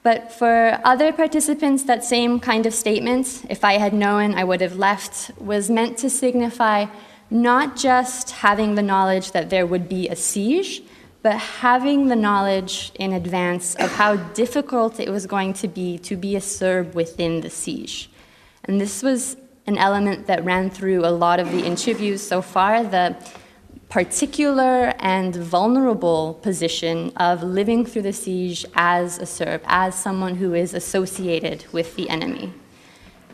But for other participants, that same kind of statement, if I had known I would have left, was meant to signify not just having the knowledge that there would be a siege, but having the knowledge in advance of how difficult it was going to be a Serb within the siege. And this was an element that ran through a lot of the interviews so far, the particular and vulnerable position of living through the siege as a Serb, as someone who is associated with the enemy.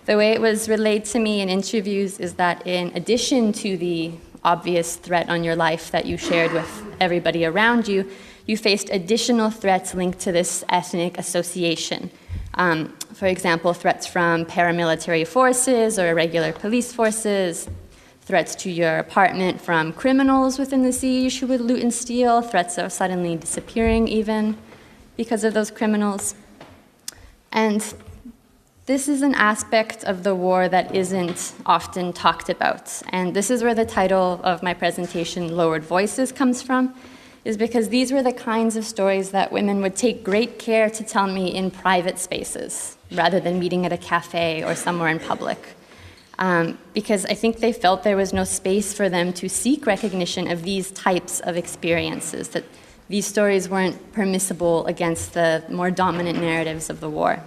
The way it was relayed to me in interviews is that in addition to the obvious threat on your life that you shared with everybody around you, you faced additional threats linked to this ethnic association. For example, threats from paramilitary forces or irregular police forces, threats to your apartment from criminals within the siege who would loot and steal, threats of suddenly disappearing even because of those criminals. And this is an aspect of the war that isn't often talked about. And this is where the title of my presentation, Lowered Voices, comes from, is because these were the kinds of stories that women would take great care to tell me in private spaces, rather than meeting at a cafe or somewhere in public. Because I think they felt there was no space for them to seek recognition of these types of experiences, that these stories weren't permissible against the more dominant narratives of the war.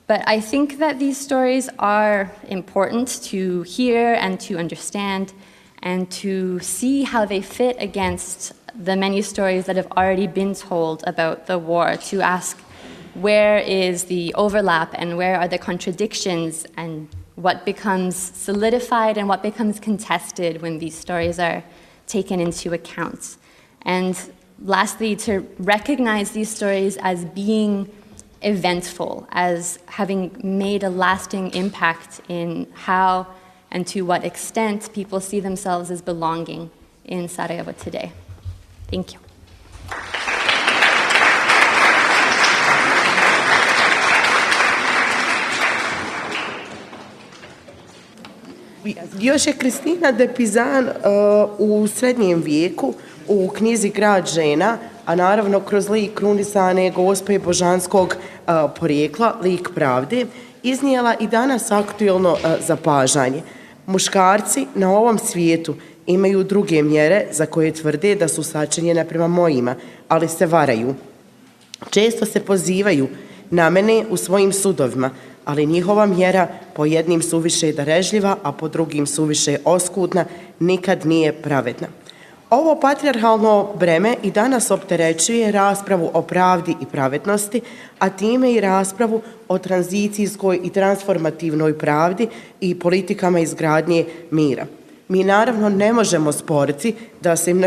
But I think that these stories are important to hear and to understand and to see how they fit against the many stories that have already been told about the war, to ask where is the overlap and where are the contradictions and what becomes solidified and what becomes contested when these stories are taken into account. And lastly, to recognize these stories as being eventful, as having made a lasting impact in how and to what extent people see themselves as belonging in Sarajevo today. Thank you. Još je Kristina de Pizan u srednjem vijeku u knjizi Grad žena, a naravno kroz lik krunisane gospe božanskog porijekla, lik pravde, iznijela i danas aktuelno zapažanje. Muškarci na ovom svijetu imaju druge mjere za koje tvrde da su sačinjene prema mojima, ali se varaju. Često se pozivaju na mene u svojim sudovima, ali njihova mjera po jednim suviše darežljiva, a po drugim suviše oskudna, nikad nije pravedna. Ovo patrijarhalno breme i danas opterećuje raspravu o pravdi i pravednosti, a time i raspravu o tranzicijskoj i transformativnoj pravdi i politikama izgradnje mira. Mi naravno ne možemo sporiti da se im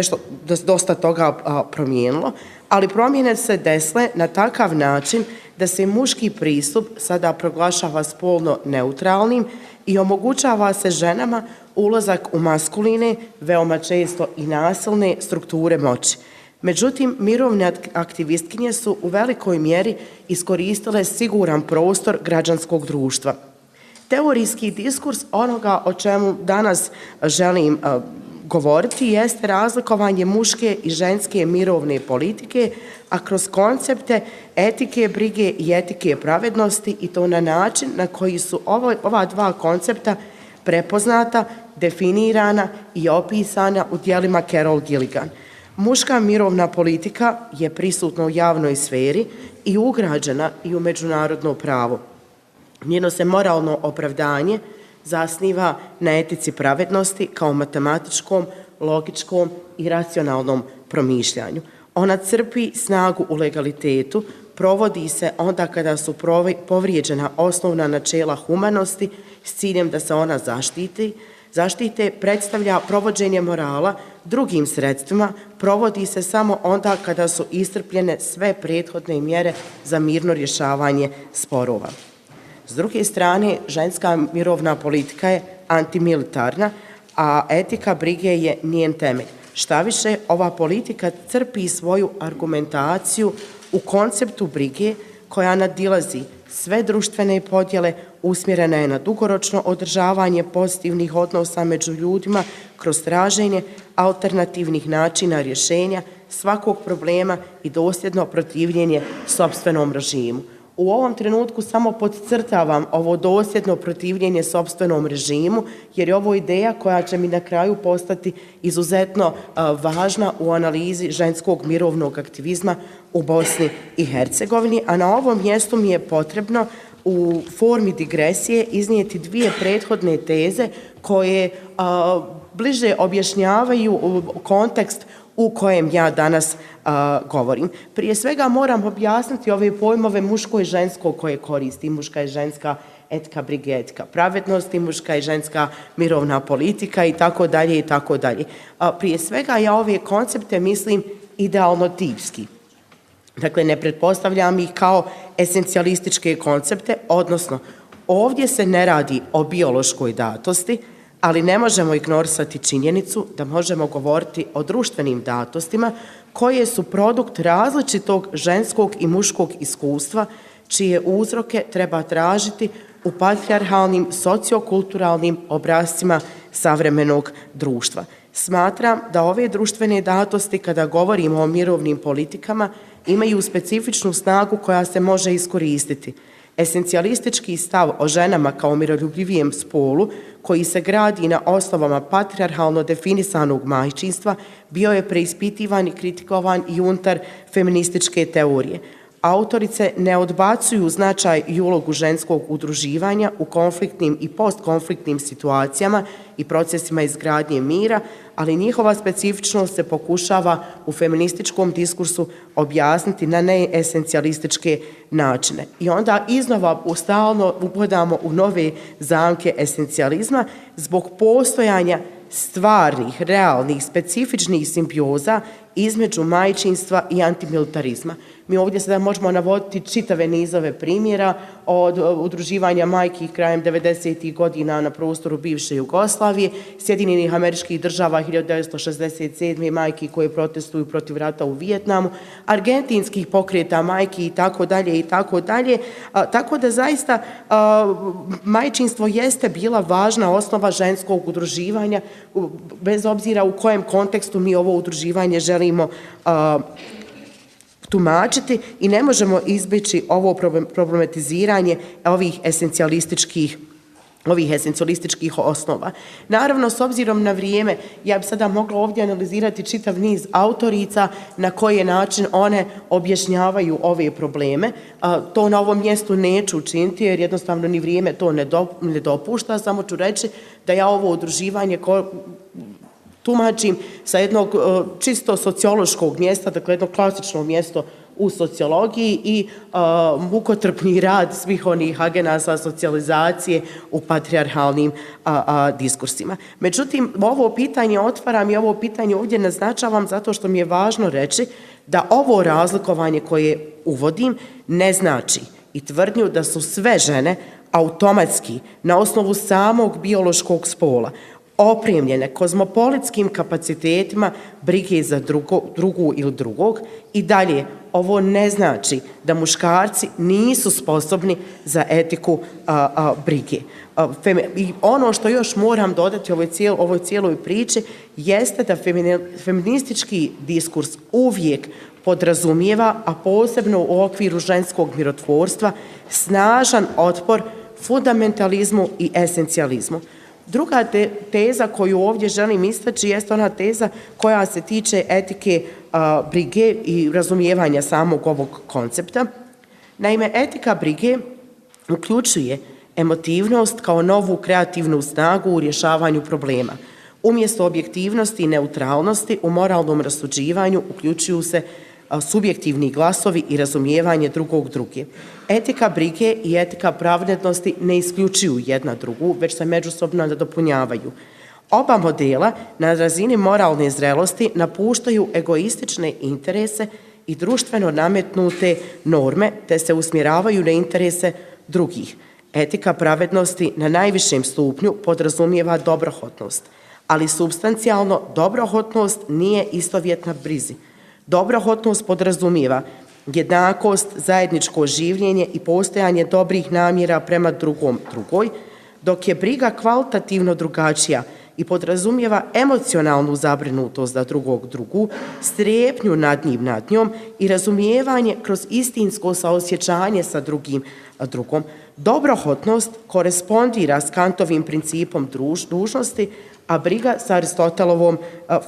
dosta toga promijenilo, ali promjene se desile na takav način da se muški pristup sada proglašava spolno neutralnim i omogućava se ženama ulazak u maskuline, veoma često i nasilne strukture moći. Međutim, mirovne aktivistkinje su u velikoj mjeri iskoristile siguran prostor građanskog društva. Teorijski diskurs onoga o čemu danas želim govoriti jeste razlikovanje muške i ženske mirovne politike, a kroz koncepte etike brige i etike pravednosti, i to na način na koji su ova dva koncepta prepoznata, definirana i opisana u djelima Carol Gilligan. Muška mirovna politika je prisutna u javnoj sferi i ugrađena i u međunarodno pravo. Njeno se moralno opravdanje zasniva na etici pravednosti kao matematičkom, logičkom i racionalnom promišljanju. Ona crpi snagu u legalitetu, provodi se onda kada su povrijeđena osnovna načela humanosti s ciljem da se ona zaštite, predstavlja provođenje morala drugim sredstvima, provodi se samo onda kada su iscrpljene sve prethodne mjere za mirno rješavanje sporova. S druge strane, ženska mirovna politika je antimilitarna, a etika brige je njen temelj. Štaviše, ova politika crpi svoju argumentaciju u konceptu brige koja nadilazi sve društvene podjele, usmjerena je na dugoročno održavanje pozitivnih odnosa među ljudima kroz traženje alternativnih načina rješenja svakog problema i dosljedno protivljenje sopstvenom režimu. U ovom trenutku samo podcrtavam ovo dosljedno protivljenje sopstvenom režimu, jer je ovo ideja koja će mi na kraju postati izuzetno važna u analizi ženskog mirovnog aktivizma u Bosni i Hercegovini, a na ovom mjestu mi je potrebno u formi digresije iznijeti dvije prethodne teze koje bliže objašnjavaju kontekst u kojem ja danas govorim. Prije svega moram objasniti ove pojmove muško i žensko koje koristi. Muška i ženska etika brige, etika pravednosti, muška i ženska mirovna politika i tako dalje i tako dalje. Prije svega ja ove koncepte mislim idealno tipski. Dakle, ne pretpostavljam ih kao esencijalističke koncepte, odnosno ovdje se ne radi o biološkoj datosti, ali ne možemo ignorisati činjenicu da možemo govoriti o društvenim datostima koje su produkt različitog ženskog i muškog iskustva, čije uzroke treba tražiti u patrijarhalnim sociokulturalnim obrascima savremenog društva. Smatram da ove društvene datosti, kada govorimo o mirovnim politikama, imaju specifičnu snagu koja se može iskoristiti. Esencijalistički stav o ženama kao miroljubivijem spolu, koji se gradi na osnovama patrijarhalno definisanog majčinstva, bio je preispitivan i kritikovan i unutar feminističke teorije. Autorice ne odbacuju značaj i ulogu ženskog udruživanja u konfliktnim i postkonfliktnim situacijama i procesima izgradnje mira, ali njihova specifičnost se pokušava u feminističkom diskursu objasniti na neesencijalističke načine. I onda iznova stalno upadamo u nove zamke esencijalizma zbog postojanja stvarnih, realnih, specifičnih simbioza između majčinstva i antimilitarizma. Mi ovdje sada možemo navoditi čitave nizove primjera od udruživanja majki krajem 90. godina na prostoru bivše Jugoslavije, Sjedinjenih Američkih Država 1967. majki koje protestuju protiv rata u Vijetnamu, argentinskih pokreta majki i tako dalje i tako dalje. Tako da zaista majčinstvo jeste bila važna osnova ženskog udruživanja, bez obzira u kojem kontekstu mi ovo udruživanje želimo tumačiti, i ne možemo izbjeći ovo problematiziranje ovih esencijalističkih osnova. Naravno, s obzirom na vrijeme, ja bi sada mogla ovdje analizirati čitav niz autorica na koji način one objašnjavaju ove probleme. To na ovom mjestu neću učiniti jer jednostavno ni vrijeme to ne dopušta, samo ću reći da ja ovo udruživanje tumačim sa jednog čisto sociološkog mjesta, dakle jedno klasično mjesto u sociologiji i mukotrpni rad svih onih agenasa socijalizacije u patrijarhalnim diskursima. Međutim, ovo pitanje otvaram i ovo pitanje ovdje naznačavam zato što mi je važno reći da ovo razlikovanje koje uvodim ne znači i tvrdnju da su sve žene automatski na osnovu samog biološkog spola opremljene kozmopolitskim kapacitetima brige za drugu ili drugog. I dalje, ovo ne znači da muškarci nisu sposobni za etiku brige. I ono što još moram dodati ovoj cijeloj priči jeste da feministički diskurs uvijek podrazumijeva, a posebno u okviru ženskog mirotvorstva, snažan otpor fundamentalizmu i esencijalizmu. Druga teza koju ovdje želim istaći jeste ona teza koja se tiče etike brige i razumijevanja samog ovog koncepta. Naime, etika brige uključuje emotivnost kao novu kreativnu snagu u rješavanju problema. Umjesto objektivnosti i neutralnosti u moralnom rasuđivanju uključuju se subjektivni glasovi i razumijevanje drugog druge. Etika brige i etika pravednosti ne isključuju jedna drugu, već se međusobno nadopunjavaju. Oba modela na razini moralne zrelosti napuštaju egoistične interese i društveno nametnute norme, te se usmjeravaju na interese drugih. Etika pravednosti na najvišem stupnju podrazumijeva dobrohotnost, ali supstancijalno dobrohotnost nije istovjetna brizi. Dobrohotnost podrazumijeva jednakost, zajedničko življenje i postojanje dobrih namjera prema drugoj, dok je briga kvalitativno drugačija i podrazumijeva emocionalnu zabrinutost za drugu, strepnju nad njom i razumijevanje kroz istinsko saosjećanje sa drugom. Dobrohotnost korespondira s Kantovim principom dužnosti, a briga s Aristotelovom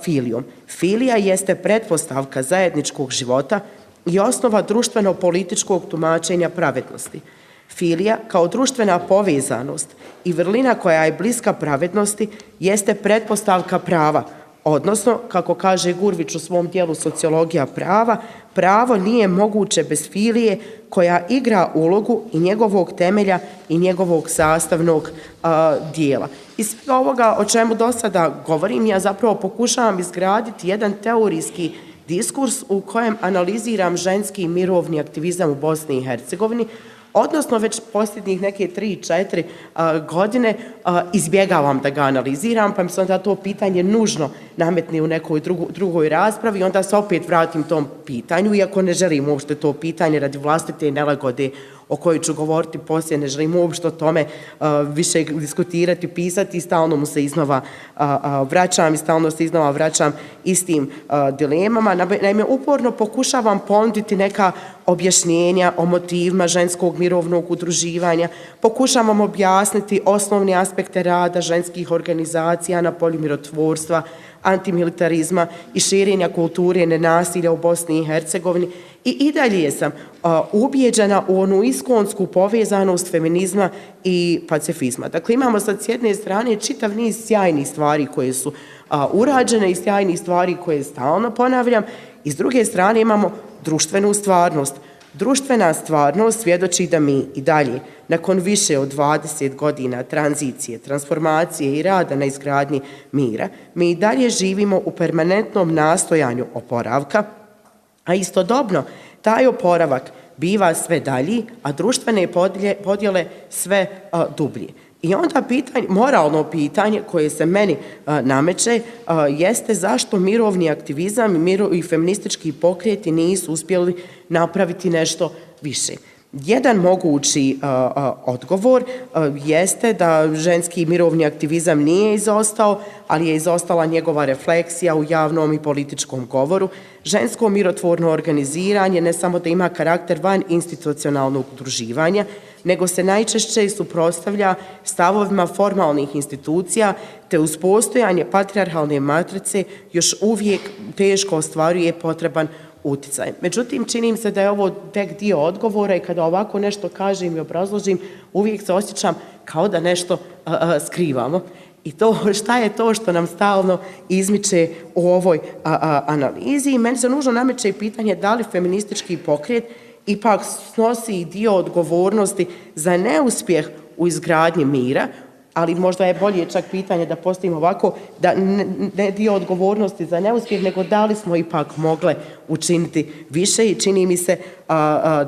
filijom. Filija jeste pretpostavka zajedničkog života i osnova društveno-političkog tumačenja pravednosti. Filija kao društvena povezanost i vrlina koja je bliska pravednosti jeste pretpostavka prava, odnosno, kako kaže Gurvić u svom dijelu Sociologija prava, pravo nije moguće bez filije koja igra ulogu i njegovog temelja i njegovog sastavnog dijela. Iz svega ovoga o čemu do sada govorim, ja zapravo pokušavam izgraditi jedan teorijski diskurs u kojem analiziram ženski mirovni aktivizam u Bosni i Hercegovini, odnosno već posljednjih neke 3-4 godine izbjegavam da ga analiziram, pa mi se onda to pitanje nužno nametne u nekoj drugoj raspravi i onda se opet vratim tom pitanju, iako ne želim uopšte to pitanje radi vlastite nelagode o kojoj ću govoriti poslije, ne želim uopšte o tome više diskutirati, pisati i stalno mu se iznova vraćam i stalno se iznova vraćam istim dilemama. Naime, uporno pokušavam ponuditi neka objašnjenja o motivima ženskog mirovnog udruživanja, pokušavam objasniti osnovne aspekte rada ženskih organizacija na polju mirotvorstva, antimilitarizma i širenja kulture nenasilja u Bosni i Hercegovini i dalje sam ubijeđena u onu iskonsku povezanost feminizma i pacifizma. Dakle, imamo sad s jedne strane čitav niz sjajnih stvari koje su urađene i sjajnih stvari koje stalno ponavljam i s druge strane imamo društvenu stvarnost. Društvena stvarnost svjedoči da mi i dalje, nakon više od 20 godina tranzicije, transformacije i rada na izgradnji mira, mi i dalje živimo u permanentnom nastojanju oporavka, a istodobno taj oporavak biva sve dalji, a društvene podjele sve dublje. I onda moralno pitanje koje se meni nameće jeste zašto mirovni aktivizam i feministički pokreti nisu uspjeli napraviti nešto više. Jedan mogući odgovor jeste da ženski mirovni aktivizam nije izostao, ali je izostala njegova refleksija u javnom i političkom govoru. Žensko mirotvorno organiziranje ne samo da ima karakter van institucionalnog udruživanja, nego se najčešće suprotstavlja stavovima formalnih institucija, te uz postojanje patrijarhalne matrice još uvijek teško ostvaruje potreban utjecaj. Međutim, čini mi se da je ovo tek dio odgovora i kada ovako nešto kažem i obrazložim, uvijek se osjećam kao da nešto skrivamo. I šta je to što nam stalno izmiče u ovoj analizi? I meni se nužno nameće pitanje da li feministički pokret ipak snosi dio odgovornosti za neuspjeh u izgradnji mira, ali možda je bolje čak pitanje da postavimo ovako, da ne dio odgovornosti za neuspjeh, nego da li smo ipak mogle učiniti više i čini mi se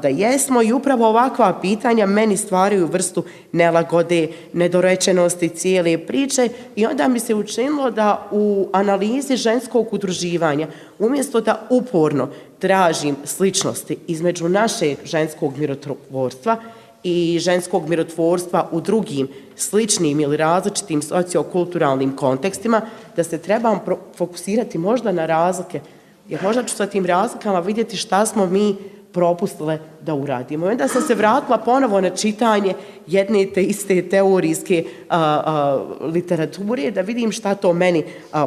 da jesmo i upravo ovakva pitanja meni stvaraju vrstu nelagode, nedorečenosti cijele priče i onda mi se učinilo da u analizi ženskog udruživanja, umjesto da uporno tražim sličnosti između našeg ženskog mirotvorstva i ženskog mirotvorstva u drugim sličnim ili različitim sociokulturalnim kontekstima, da se trebam fokusirati možda na razlike, jer možda ću sa tim razlikama vidjeti šta smo mi propustile da uradimo. I onda sam se vratila ponovo na čitanje jedne te iste teorijske literature, da vidim šta to meni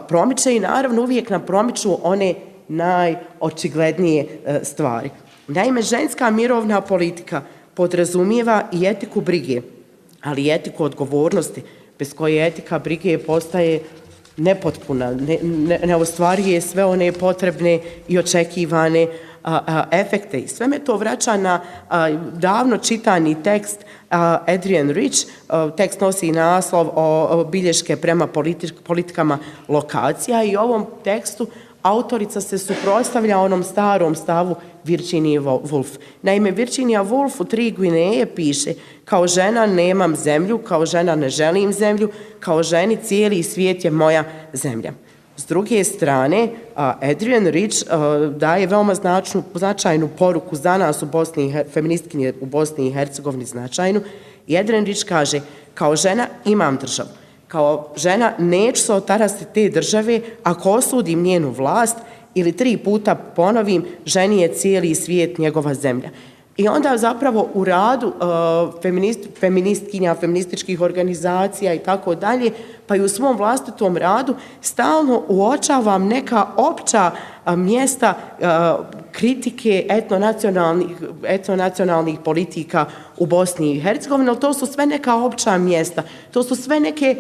promiče i naravno uvijek nam promiču one najočiglednije stvari. Naime, ženska mirovna politika podrazumijeva i etiku brige, ali i etiku odgovornosti, bez koje etika brige postaje nepotpuna, ne ostvaruje sve one potrebne i očekivane efekte. I sve me to vraća na davno čitani tekst Adrienne Rich. Tekst nosi naslov o bilješke prema politikama lokacija i u ovom tekstu autorica se suprotstavlja onom starom stavu Virginije Woolf. Naime, Virginia Woolf u 3 Gvineje piše: kao žena nemam zemlju, kao žena ne želim zemlju, kao ženi cijeli svijet je moja zemlja. S druge strane, Adrienne Rich daje veoma značajnu poruku za nas feministkinje u Bosni i Hercegovini značajnu. I Adrienne Rich kaže: kao žena imam državu. Kao žena neću se otarasti te države ako osudim njenu vlast ili 3 puta ponovim ženi je cijeli svijet njegova zemlja. I onda zapravo u radu feministkinja, feminističkih organizacija i tako dalje, pa i u svom vlastitom radu stalno uočavam neka opća mjesta kritike etnonacionalnih politika u Bosni i Hercegovini, ali to su sve neka opća mjesta, to su sve neke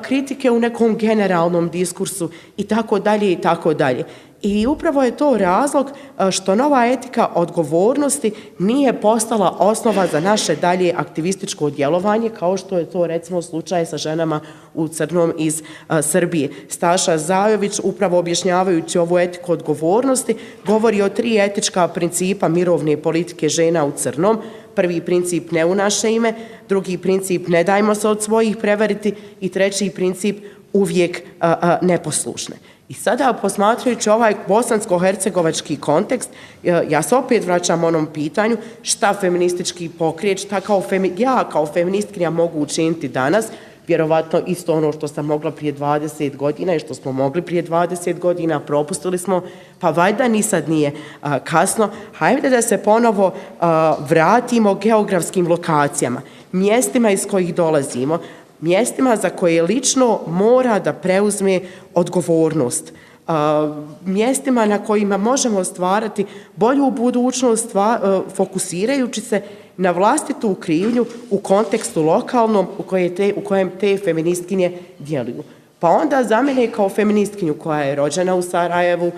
kritike u nekom generalnom diskursu i tako dalje i tako dalje. I upravo je to razlog što nova etika odgovornosti nije postala osnova za naše dalje aktivističko djelovanje, kao što je to recimo slučaj sa ženama u crnom iz Srbije. Staša Zajović, upravo objašnjavajući ovu etiku odgovornosti, govori o 3 etička principa mirovne politike žena u crnom. Prvi princip: ne u naše ime, drugi princip: ne dajmo se od svojih prevariti i treći princip: uvijek neposlušne. I sada, posmatrajući ovaj bosansko-hercegovački kontekst, ja se opet vraćam onom pitanju šta feministički pokret, šta ja kao feministkinja mogu učiniti danas, vjerovatno isto ono što sam mogla prije 20 godina i što smo mogli prije 20 godina, propustili smo, pa valjda ni sad nije kasno. Hajde da se ponovo vratimo geografskim lokacijama, mjestima iz kojih dolazimo, mjestima za koje lično mora da preuzme odgovornost, mjestima na kojima možemo stvarati bolju budućnost fokusirajući se na vlastitu krivnju u kontekstu lokalnom u kojem te feministkinje djeluju. Pa onda za mene kao feministkinju koja je rođena u Sarajevu,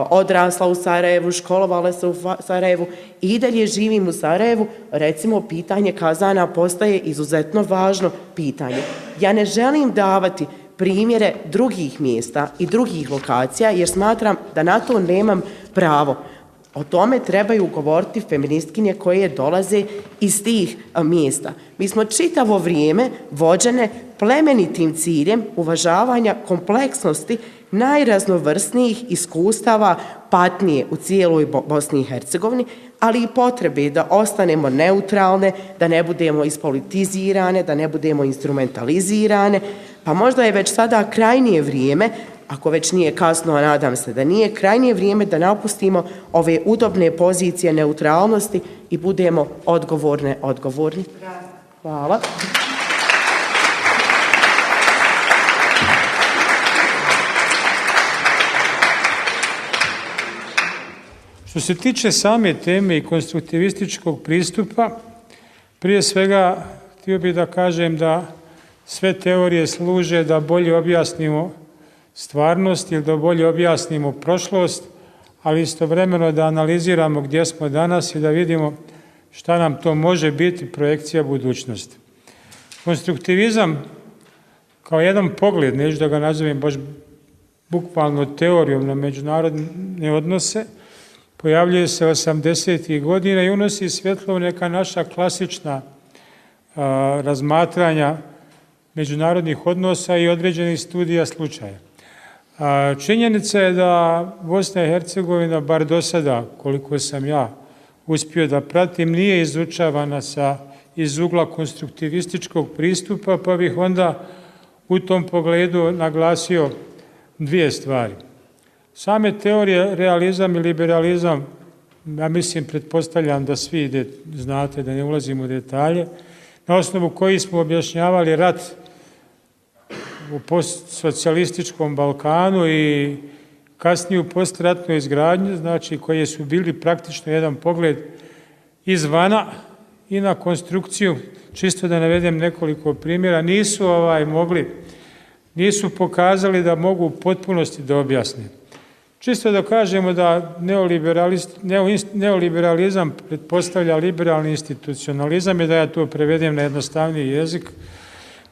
odrasla u Sarajevu, školovala se u Sarajevu i dalje živim u Sarajevu, recimo pitanje kazana postaje izuzetno važno pitanje. Ja ne želim davati primjere drugih mjesta i drugih lokacija jer smatram da na to nemam pravo. O tome trebaju govoriti feministkinje koje dolaze iz tih mjesta. Mi smo čitavo vrijeme vođene plemenitim ciljem uvažavanja kompleksnosti najraznovrsnijih iskustava patnje u cijeloj Bosni i Hercegovini, ali i potrebe da ostanemo neutralne, da ne budemo ispolitizirane, da ne budemo instrumentalizirane. Pa možda je već sada krajnije vrijeme, ako već nije kasno, a nadam se da nije, krajnije vrijeme da napustimo ove udobne pozicije neutralnosti i budemo odgovorni. Hvala. Što se tiče same teme i konstruktivističkog pristupa, prije svega htio bih da kažem da sve teorije služe da bolje objasnimo stvarnost ili da bolje objasnimo prošlost, ali istovremeno da analiziramo gdje smo danas i da vidimo šta nam to može biti projekcija budućnosti. Konstruktivizam kao jedan pogled, neću da ga nazovem baš bukvalno teorijom na međunarodne odnose, pojavljuje se 80. godina i unosi svjetlo u neka naša klasična razmatranja međunarodnih odnosa i određenih studija slučaja. Činjenica je da Bosna i Hercegovina, bar do sada, koliko sam ja uspio da pratim, nije izučavana iz ugla konstruktivističkog pristupa, pa bih onda u tom pogledu naglasio 2 stvari. Same teorije realizam i liberalizam, ja mislim, pretpostavljam da svi znate, da ne ulazim u detalje, na osnovu kojih smo objašnjavali rat u postsocijalističkom Balkanu i kasnije u postratnoj izgradnji, znači koje su bili praktično jedan pogled izvana i na konstrukciju, čisto da navedem nekoliko primjera, nisu pokazali da mogu u potpunosti da objasne. Čisto da kažemo da neoliberalizam pretpostavlja liberalni institucionalizam i da ja to prevedem na jednostavniji jezik.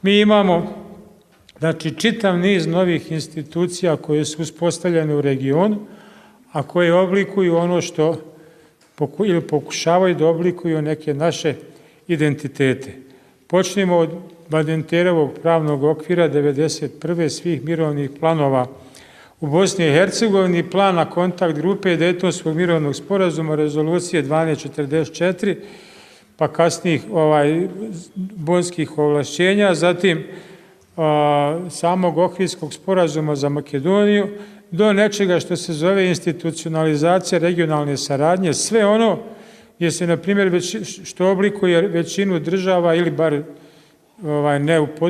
Mi imamo Znači, čitav niz novih institucija koje su uspostavljene u regionu, a koje oblikuju ono što ili pokušavaju da oblikuju neke naše identitete. Počnemo od Badenterovog pravnog okvira 1991. svih mirovnih planova u Bosni i Hercegovini, plana kontakt grupe Dejtonskog mirovnog sporazuma, rezolucije 1244, pa kasnijih bonskih ovlašćenja, zatim samog Ohridskog sporazuma za Makedoniju, do nečega što se zove institucionalizacija regionalne saradnje, sve ono gdje se, na primjer, što oblikuje većinu država ili bar,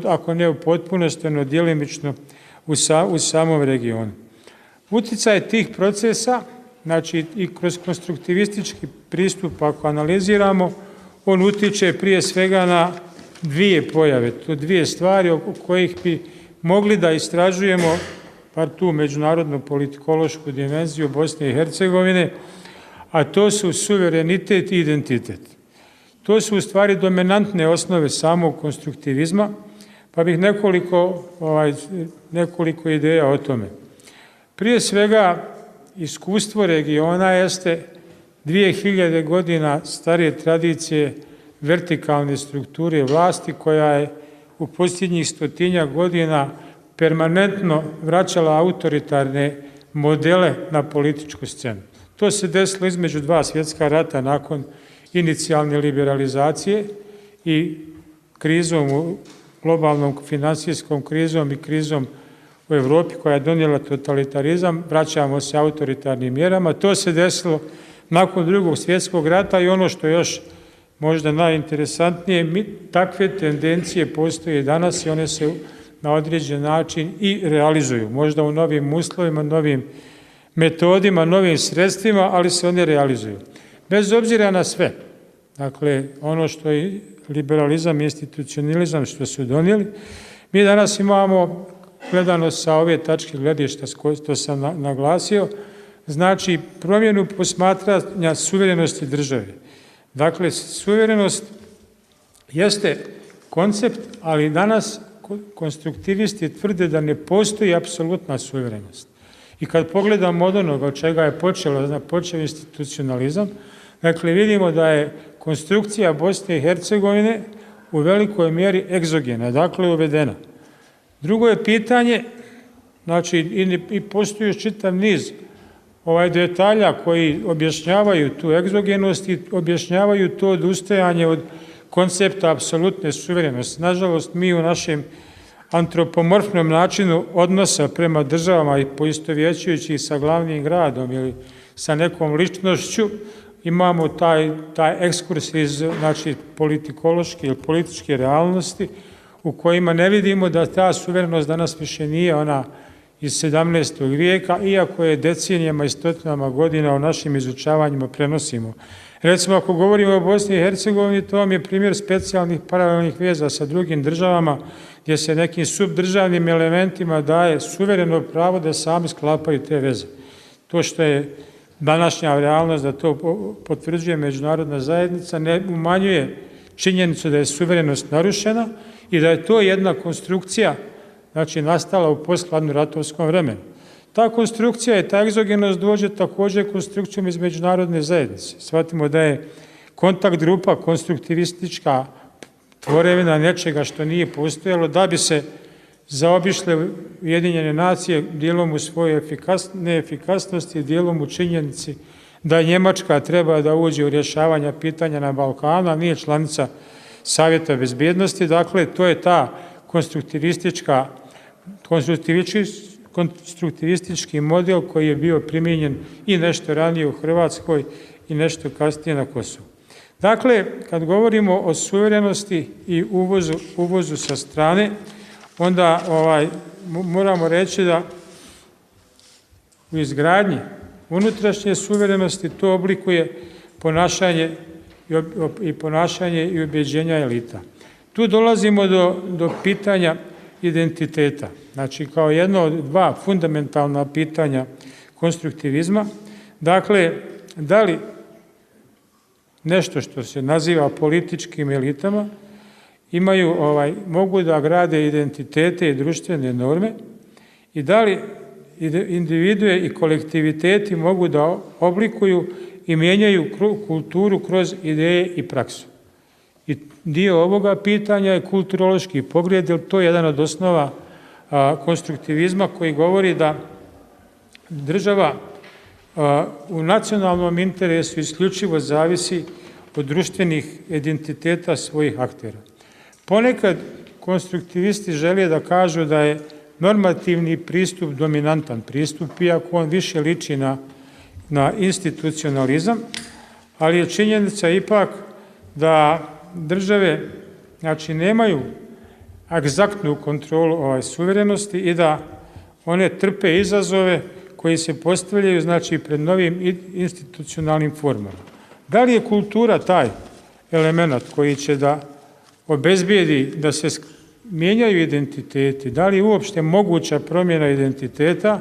ako ne u potpunosti, ono djelimično u samom regionu. Uticaj tih procesa, znači i kroz konstruktivistički pristup, ako analiziramo, on utiče prije svega na dvije pojave, to dvije stvari oko kojih bi mogli da istražujemo bar tu međunarodnu politikološku dimenziju Bosne i Hercegovine, a to su suverenitet i identitet. To su u stvari dominantne osnove samog konstruktivizma, pa bih nekoliko ideja o tome. Prije svega, iskustvo regiona jeste 2000 godina starije tradicije vertikalne strukture vlasti koja je u posljednjih 100 godina permanentno vraćala autoritarne modele na političku scenu. To se desilo između 2 svjetska rata nakon inicijalne liberalizacije i krizom, globalnom finansijskom krizom i krizom u Evropi koja je donijela totalitarizam, vraćamo se autoritarnim mjerama. To se desilo nakon Drugog svjetskog rata i ono što je još možda najinteresantnije, takve tendencije postoje danas i one se na određen način i realizuju. Možda u novim uslovima, novim metodima, novim sredstvima, ali se one realizuju. Bez obzira na sve, dakle, ono što je liberalizam i institucionalizam što su donijeli, mi danas imamo, gledano sa ove tačke gledišta što sam naglasio, znači promjenu posmatranja suverenosti države. Dakle, suverenost jeste koncept, ali danas konstruktivisti tvrde da ne postoji apsolutna suverenost. I kad pogledamo od onoga od čega je počeo institucionalizam, dakle vidimo da je konstrukcija Bosne i Hercegovine u velikoj mjeri egzogena, dakle uvedena. Drugo je pitanje, znači i postoji još čitav niz detalja koji objašnjavaju tu egzogenost i objašnjavaju to odustajanje od koncepta apsolutne suverenosti. Nažalost, mi u našem antropomorfnom načinu odnosa prema državama i poistovjećujući ih sa glavnim gradom ili sa nekom ličnošću, imamo taj ekskurs iz politikološke ili političke realnosti u kojima ne vidimo da ta suverenost danas više nije ona iz 17. vijeka, iako je decenijama i stotinama godina u našim izučavanjima prenosimo. Recimo, ako govorimo o Bosni i Hercegovini, to vam je primjer specijalnih paralelnih veza sa drugim državama, gdje se nekim subdržavnim elementima daje suvereno pravo da sami sklapaju te veze. To što je današnja realnost, da to potvrđuje međunarodna zajednica, ne umanjuje činjenicu da je suverenost narušena i da je to jedna konstrukcija, znači nastala u posthladno ratovskom vremenu. Ta konstrukcija i ta egzogenost dođe također konstrukcijom iz međunarodne zajednice. Shvatimo da je kontakt grupa konstruktivistička tvorevina nečega što nije postojalo, da bi se zaobišle Ujedinjene nacije dijelom u svojoj neefikasnosti, dijelom u činjenici da Njemačka treba da uđe u rješavanja pitanja na Balkanu, a nije članica Savjeta bezbjednosti. Dakle, to je ta konstruktivistički model koji je bio primijenjen i nešto ranije u Hrvatskoj i nešto kasnije na Kosovu. Dakle, kad govorimo o suverenosti i uvozu sa strane, onda moramo reći da u izgradnji unutrašnje suverenosti to oblikuje ponašanje i ubjeđenja elita. Tu dolazimo do pitanja identiteta. Znači, kao jedno od 2 fundamentalna pitanja konstruktivizma. Dakle, da li nešto što se naziva političkim elitama mogu da grade identitete i društvene norme i da li individue i kolektiviteti mogu da oblikuju i mijenjaju kulturu kroz ideje i praksu. I dio ovoga pitanja je kulturološki pogled, jer to je jedan od osnova konstruktivizma koji govori da država u nacionalnom interesu isključivo zavisi od društvenih identiteta svojih aktera. Ponekad konstruktivisti žele da kažu da je normativni pristup dominantan pristup, iako on više liči na institucionalizam, ali je činjenica ipak da države nemaju egzaktnu kontrolu suverenosti i da one trpe izazove koji se postavljaju pred novim institucionalnim formama. Da li je kultura taj element koji će da obezbijedi da se mijenjaju identiteti, da li je uopšte moguća promjena identiteta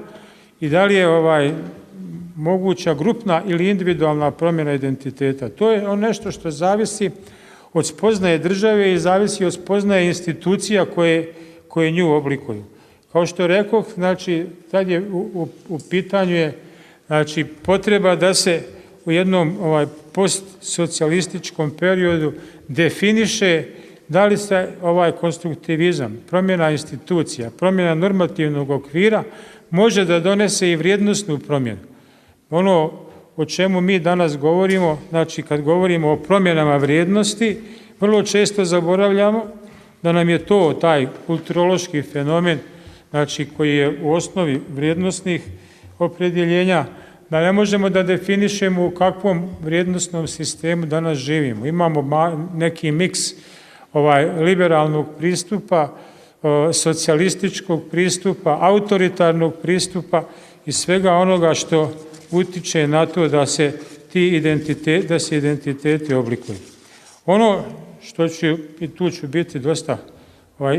i da li je moguća grupna ili individualna promjena identiteta. To je nešto što zavisi od spoznaje države i zavisi od spoznaje institucija koje nju oblikuju. Kao što rekoh, tad je u pitanju je potreba da se u jednom postsocijalističkom periodu definiše da li se konstruktivizam, promjena institucija, promjena normativnog okvira može da donese i vrijednosnu promjenu. Ono o čemu mi danas govorimo, kad govorimo o promjenama vrijednosti, vrlo često zaboravljamo da nam je to taj kulturološki fenomen, koji je u osnovi vrijednosnih opredjeljenja, da ne možemo da definišemo u kakvom vrijednosnom sistemu danas živimo. Imamo neki miks liberalnog pristupa, socijalističkog pristupa, autoritarnog pristupa i svega onoga što utiče na to da se identiteti oblikuju. Ono što ću, i tu ću biti dosta,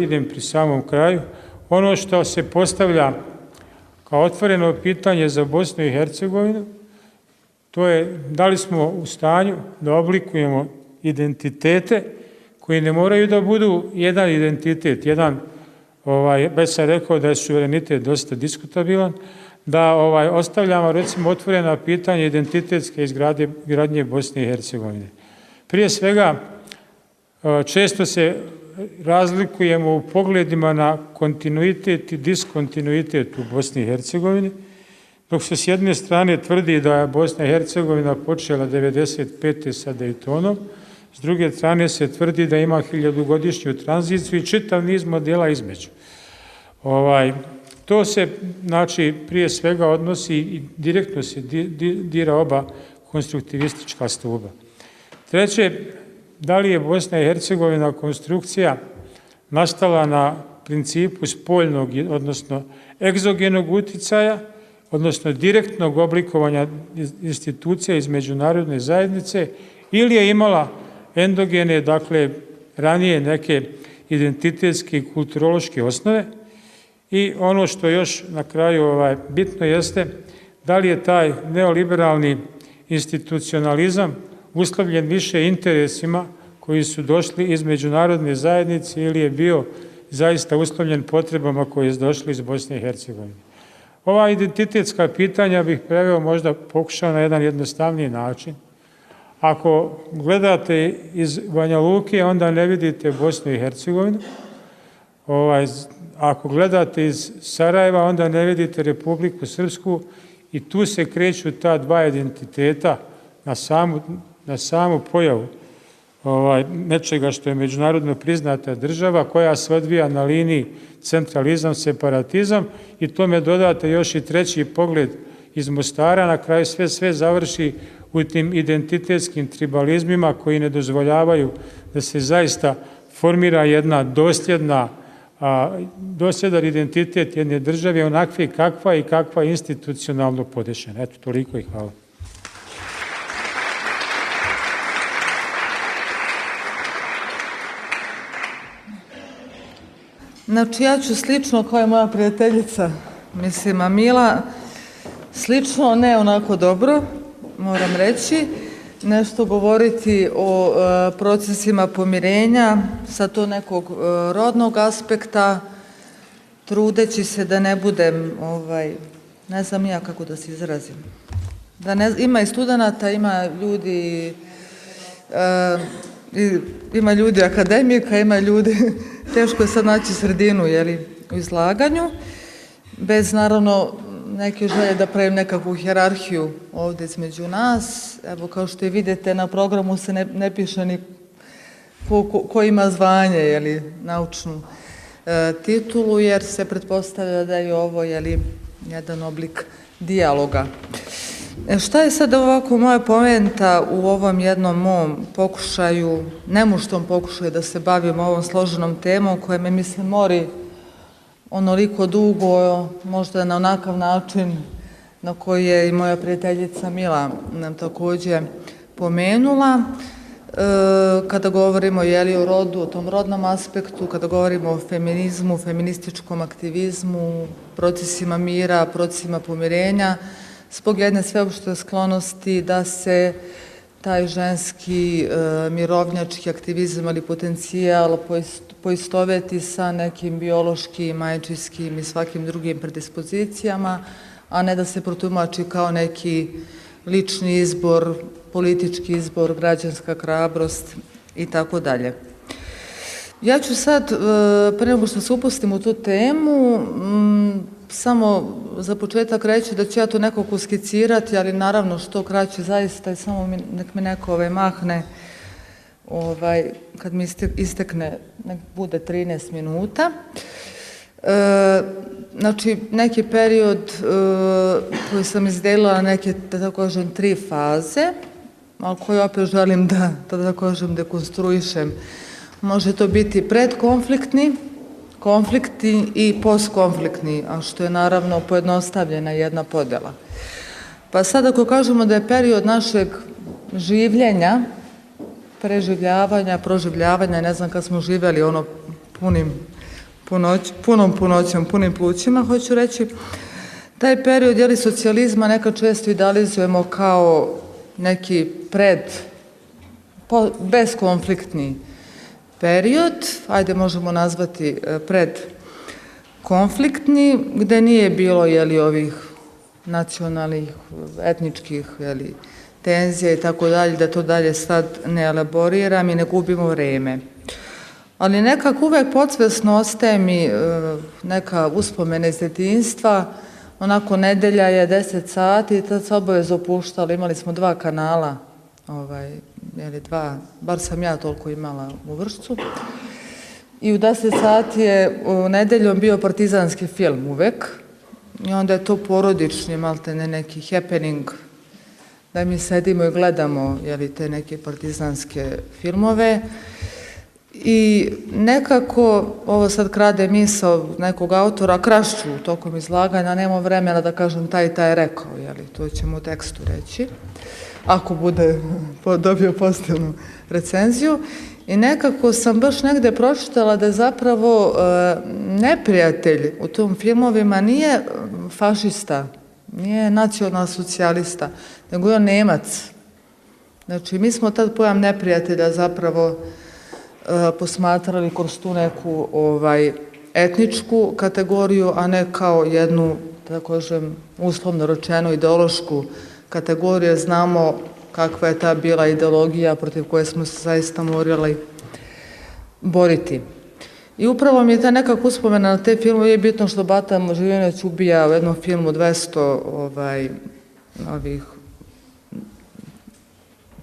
idem pri samom kraju, ono što se postavlja kao otvoreno pitanje za Bosnu i Hercegovinu, to je da li smo u stanju da oblikujemo identitete koji ne moraju da budu jedan identitet, već sam rekao da je suverenitet dosta diskutabilan, da ostavljamo recimo otvorena pitanja identitetske izgradnje Bosne i Hercegovine. Prije svega, često se razlikujemo u pogledima na kontinuitet i diskontinuitet u Bosni i Hercegovini, dok se s jedne strane tvrdi da je Bosna i Hercegovina počela 1995. sa Daytonom, s druge strane se tvrdi da ima 1000-godišnju tranziciju i čitav niz modela između. To se, prije svega odnosi i direktno se dira oba konstruktivistička stuba. Treće, da li je Bosna i Hercegovina konstrukcija nastala na principu spoljnog, odnosno egzogenog uticaja, odnosno direktnog oblikovanja institucija iz međunarodne zajednice, ili je imala endogene, ranije neke identitetske i kulturološke osnove. I ono što još na kraju bitno jeste da li je taj neoliberalni institucionalizam uslovljen više interesima koji su došli iz međunarodne zajednice ili je bio zaista uslovljen potrebama koje su došli iz Bosne i Hercegovine. Ova identitetska pitanja bih preveo možda pokušao na jedan jednostavniji način. Ako gledate iz Banja Luke, onda ne vidite Bosnu i Hercegovinu. Ako gledate iz Sarajeva, onda ne vidite Republiku Srpsku i tu se kreću ta dva identiteta na samu pojavu nečega što je međunarodno priznata država koja se odvija na liniji centralizam, separatizam i tome dodate još i treći pogled iz Mostara, na kraju sve završi u tim identitetskim tribalizmima koji ne dozvoljavaju da se zaista formira jedna dosljedan identitet jedne države onakve kakva i kakva institucionalno podešena. Eto, toliko i hvala. Ja ću slično kao je moja prijateljica, Amila, slično, ne onako dobro, moram reći. nešto govoriti o procesima pomirenja sa to nekog rodnog aspekta, trudeći se da ne budem, ne znam ja kako da se izrazim. Ima i studenata, ima ljudi akademika, ima ljudi, teško je sad naći sredinu u izlaganju, bez naravno neke želje da pravim nekakvu hijerarhiju ovdje između nas. Evo, kao što i vidite, na programu se ne piše ni ko ima zvanje, naučnu titulu, jer se pretpostavlja da je ovo, jedan oblik dijaloga. Šta je sad ovako moja poenta u ovom jednom mom pokušaju, nemuštom pokušaju da se bavim ovom složenom temom koja me, mislim, mori onoliko dugo, možda na onakav način na koji je i moja prijateljica Mila nam također pomenula. Kada govorimo o rodu, o tom rodnom aspektu, kada govorimo o feminizmu, feminističkom aktivizmu, procesima mira, procesima pomirenja, zbog jedne sveopšte sklonosti da se taj ženski mirovnjački aktivizam ili potencijal poistoveti sa nekim biološkim, majčinskim i svakim drugim predispozicijama, a ne da se protumači kao neki lični izbor, politički izbor, građanska hrabrost i tako dalje. Ja ću sad, pre nego što se upustim u tu temu, samo za početak reći da ću ja to nekako skicirati, ali naravno što kraće zaista i samo nek me neko mahne kad mi istekne, nek bude 13 minuta. Znači, neki period koji sam izdelila na neke, da tako kažem, 3 faze, ali koje opet želim da tako kažem, dekonstruišem. Može to biti predkonfliktni, konfliktni i postkonfliktni, a što je naravno pojednostavljena jedna podela. Pa sad ako kažemo da je period našeg življenja, preživljavanja, proživljavanja, ne znam kad smo živjeli punom punoćom, punim plućima, hoću reći, taj period socijalizma nekad često idealizujemo kao neki beskonfliktni period, ajde možemo nazvati predkonfliktni, gde nije bilo ovih nacionalnih, etničkih tenzija i tako dalje, da to dalje sad ne elaboriram i ne gubimo vreme. Ali nekako uvek podsvesno ostaje mi neka uspomena iz djetinjstva, onako nedelja je 10 sati i tad se obavezno puštalo, imali smo 2 kanala, bar sam ja toliko imala u Vršcu. I u 10 sati je nedeljom bio partizanski film uvek i onda je to porodični, maltene neki happening, da mi sedimo i gledamo te neke partizanske filmove. I nekako, ovo sad krade misao nekog autora, krašću tokom izlaganja, nemam vremena da kažem taj i taj rekao, to ćemo u tekstu reći, ako bude dobio pozitivnu recenziju. I nekako sam baš negde pročitala da je zapravo neprijatelj u tom filmovima nije fašista, nije nacional socijalista, nego je on Nemac. Znači, mi smo tad pojam neprijatelja zapravo posmatrali kroz tu neku etničku kategoriju, a ne kao jednu, tako kažem, uslovno rečeno ideološku kategoriju. Znamo kakva je ta bila ideologija protiv koje smo se zaista morali boriti. I upravo mi je ta nekako uspomena na te filmove, je bitno što Bata Živinović ubija u jednom filmu 200 ovih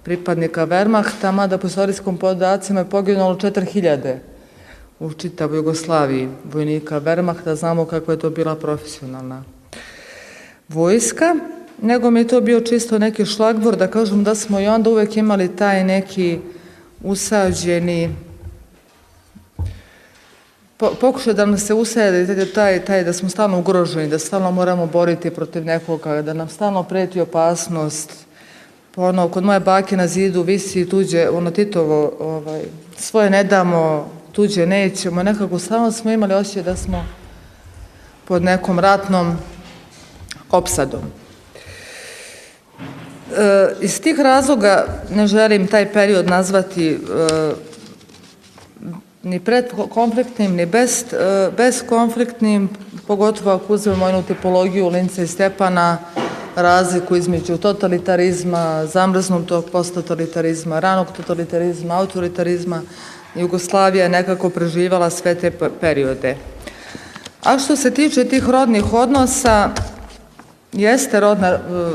pripadnika Wehrmachta, mada po istorijskom podacima je poginulo 4000 u čitavoj Jugoslaviji vojnika Wehrmachta, znamo kako je to bila profesionalna vojska, nego mi je to bio čisto neki šlagvor, da kažem da smo i onda uvek imali taj neki usađeni pokušaj da nam se usadi taj da smo stalno ugroženi, da stalno moramo boriti protiv nekoga, da nam stalno preti opasnost. Kod moje bake na zidu visi tuđe, Titovo, svoje ne damo, tuđe nećemo, nekako stalno smo imali osjećaj da smo pod nekom ratnom opsadom. Iz tih razloga ne želim taj period nazvati ni predkonfliktnim, ni bezkonfliktnim, pogotovo ako uzmemo jednu tipologiju Linca i Stepana, razliku između totalitarizma, zamrznutog posttotalitarizma, ranog totalitarizma, autoritarizma. Jugoslavija je nekako preživala sve te periode. A što se tiče tih rodnih odnosa,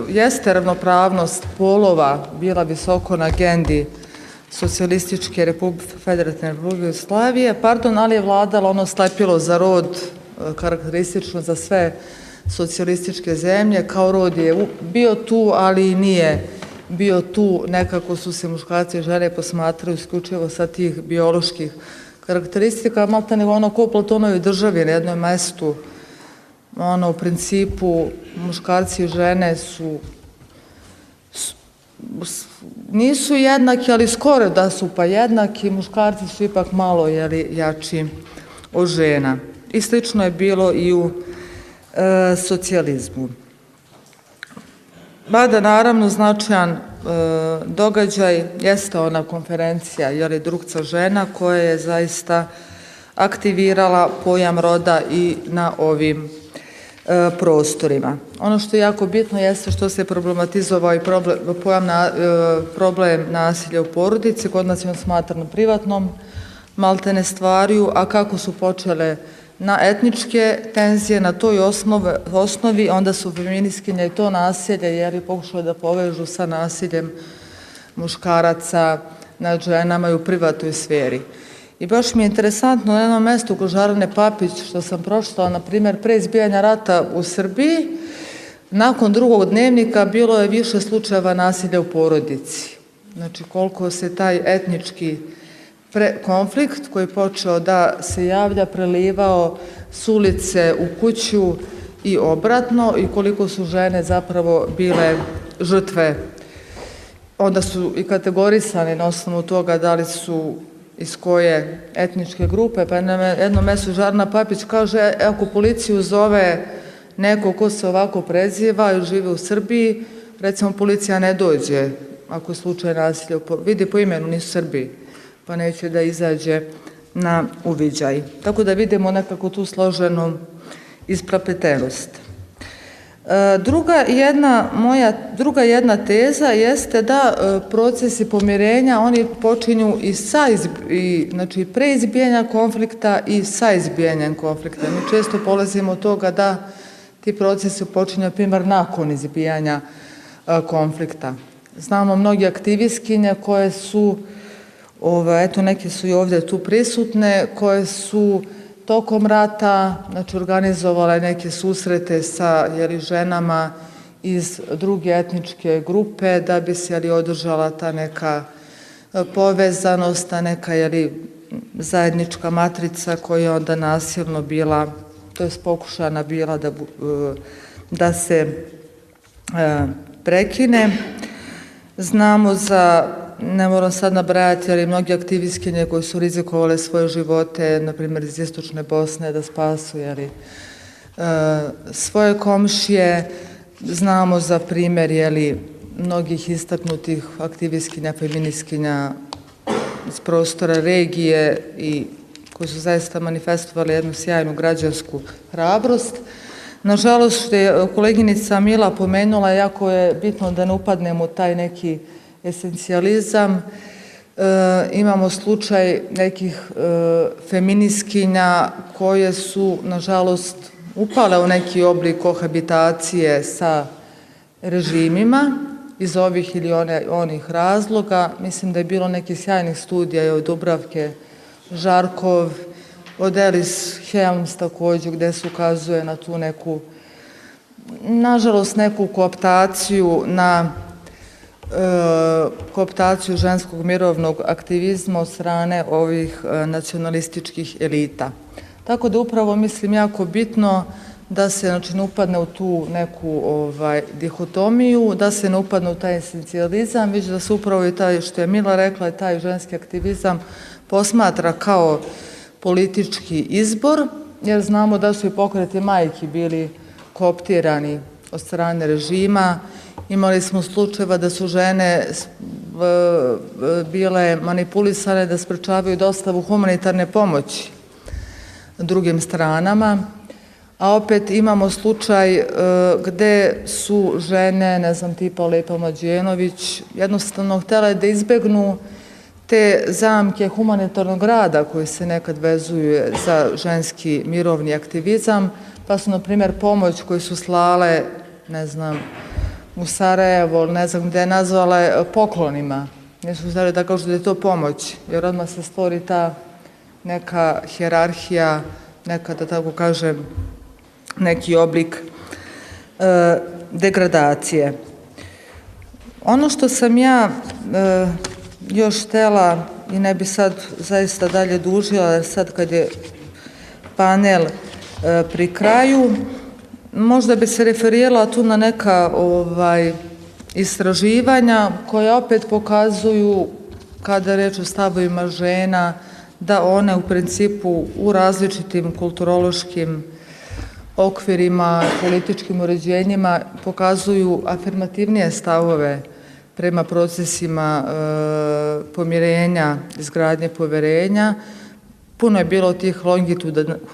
jeste ravnopravnost polova bila visoko na agendi Socijalističke Federativne Republike Jugoslavije, ali je vladalo ono slepilo za rod, karakteristično za sve socijalističke zemlje, kao rod je bio tu, ali i nije bio tu, nekako su se muškarci i žene posmatraju isključivo sa tih bioloških karakteristika, malta nego ono ko u Platonovoj državi na jednom mestu, ono u principu muškarci i žene nisu jednaki, ali skoro da su pa jednaki, muškarci su ipak malo jači od žena. I slično je bilo i u socijalizmu. Mada naravno značajan događaj jeste ona konferencija Drugca žena koja je zaista aktivirala pojam roda i na ovim prostorima. Ono što je jako bitno jeste što se problematizovao i problem nasilja u porodici, kod nas je on smatran privatnom maltene stvariju, a kako su počele na etničke tenzije, na toj osnovi, onda su feministkinje i to nasilje, jer je pokušalo da povežu sa nasiljem muškaraca nad ženama i u privatnoj sferi. I baš mi je interesantno na jednom mestu kod Žarane Papić, što sam pročitala, na primjer, pre izbijanja rata u Srbiji, nakon drugog dnevnika bilo je više slučajeva nasilja u porodici. Znači, koliko se taj etnički konflikt koji je počeo da se javlja, prelivao s ulice u kuću i obratno i koliko su žene zapravo bile žrtve. Onda su i kategorisane na osnovu toga da li su iz koje etničke grupe, pa na jednom mestu Žarana Papić kaže, ako policiju zove neko ko se ovako preziva i žive u Srbiji, recimo policija ne dođe ako je slučaj nasilja, vidi po imenu, nisu Srbiji, pa neće da izađe na uviđaj. Tako da vidimo nekako tu složenu isprepletenost. Druga jedna teza jeste da procesi pomirenja, oni počinju znači pre izbijanja konflikta i sa izbijanjem konflikta. Mi često polazimo od toga da ti procesi počinju, na primjer, nakon izbijanja konflikta. Znamo mnogi aktivistkinje koje su, eto neke su i ovdje tu prisutne, koje su tokom rata, znači, organizovale neke susrete sa ženama iz druge etničke grupe da bi se održala ta neka povezanost, ta neka zajednička matrica koja je onda nasilno bila, to je pokušana bila da se prekine. Znamo za, ne moram sad nabrajati, ali mnogi aktivistkinje koji su rizikovale svoje živote, na primjer iz Istočne Bosne, da spasu svoje komšije. Znamo za primjer mnogih istaknutih aktivistkinja, feministkinja iz prostora regije i koji su zaista manifestovali jednu sjajnu građansku hrabrost. Nažalost, što je koleginica Mila pomenula, jako je bitno da ne upadnemo u taj neki esencijalizam. Imamo slučaj nekih feministkinja koje su, nažalost, upale u neki oblik kohabitacije sa režimima iz ovih ili onih razloga. Mislim da je bilo nekih sjajnih studija od Dubravke Žarkov, od Alice Helms također, gde se ukazuje na tu neku, nažalost, neku kooptaciju kooptaciju ženskog mirovnog aktivizma od strane ovih nacionalističkih elita. Tako da upravo mislim jako bitno da se ne upadne u tu neku dihotomiju, da se ne upadne u taj esencijalizam, već da se upravo i taj, što je Mila rekla, i taj ženski aktivizam posmatra kao politički izbor, jer znamo da su i pokreti majki bili kooptirani od strane režima Imali smo slučajeva da su žene bile manipulisane da sprečavaju dostavu humanitarne pomoći drugim stranama, a opet imamo slučaj gde su žene, ne znam, tipa Lepa Mlađenović, jednostavno htjele da izbegnu te zamke humanitarnog rada koji se nekad vezuju za ženski mirovni aktivizam, pa su, na primjer, pomoć koju su slale, ne znam, u Sarajevo, ne znam gde, nazvale poklonima. Nisu htjeli da kažu da je to pomoć, jer odmah se stvori ta neka hijerarhija, neka, da tako kažem, neki oblik degradacije. Ono što sam ja još htjela, i ne bi sad zaista dalje dužila, jer sad kad je panel pri kraju, možda bi se referirala tu na neka istraživanja koja opet pokazuju, kada je reč o stavovima žena, da one u principu u različitim kulturološkim okvirima, političkim uređenjima pokazuju afirmativnije stavove prema procesima pomirenja, izgradnje poverenja. Puno je bilo tih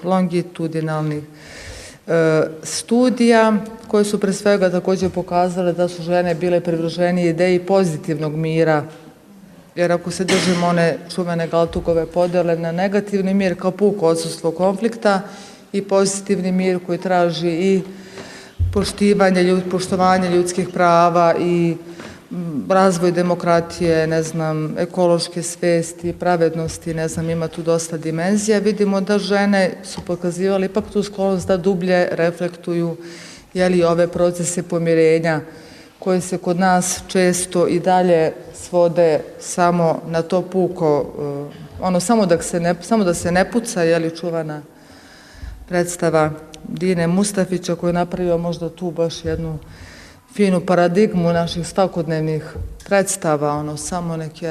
longitudinalnih studija koje su pre svega također pokazale da su žene bile privržene ideji pozitivnog mira, jer ako se držimo one čuvene Galtugove podele na negativni mir kao puko odsustvo konflikta i pozitivni mir koji traži i poštovanje ljudskih prava i razvoj demokratije, ne znam, ekološke svesti, pravednosti, ne znam, ima tu dosta dimenzija. Vidimo da žene su pokazivali ipak tu sklonost da dublje reflektuju ove procese pomirenja koje se kod nas često i dalje svode samo na to puko, samo da se ne puca, čuvana predstava Dine Mustafića koji je napravio možda tu baš jednu finu paradigmu naših svakodnevnih predstava, samo neki,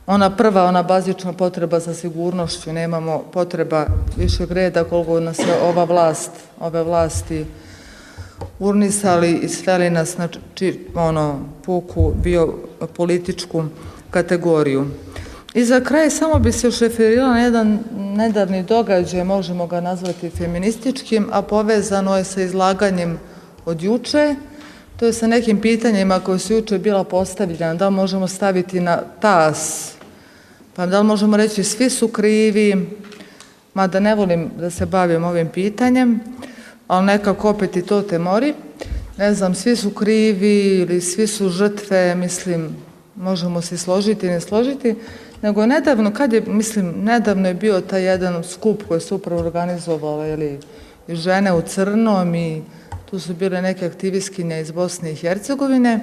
ona prva, ona bazična potreba za sigurnošću, nemamo potreba višeg reda koliko nas je ove vlasti urnisali i sveli nas na puku biopolitičku kategoriju. I za kraj samo bi se još referirala na jedan nedavni događaj, možemo ga nazvati feminističkim, a povezano je sa izlaganjem od juče, to je sa nekim pitanjima koje su juče bila postavljena, da li možemo staviti na tas, pa da li možemo reći svi su krivi, mada ne volim da se bavim ovim pitanjem, ali nekako opet i to te mori, ne znam, svi su krivi ili svi su žrtve, mislim, možemo se složiti i ne složiti, nego nedavno, nedavno je bio taj jedan skup koji su upravo organizovale i žene u crnom i tu su bile neke aktivistkinje iz Bosne i Hercegovine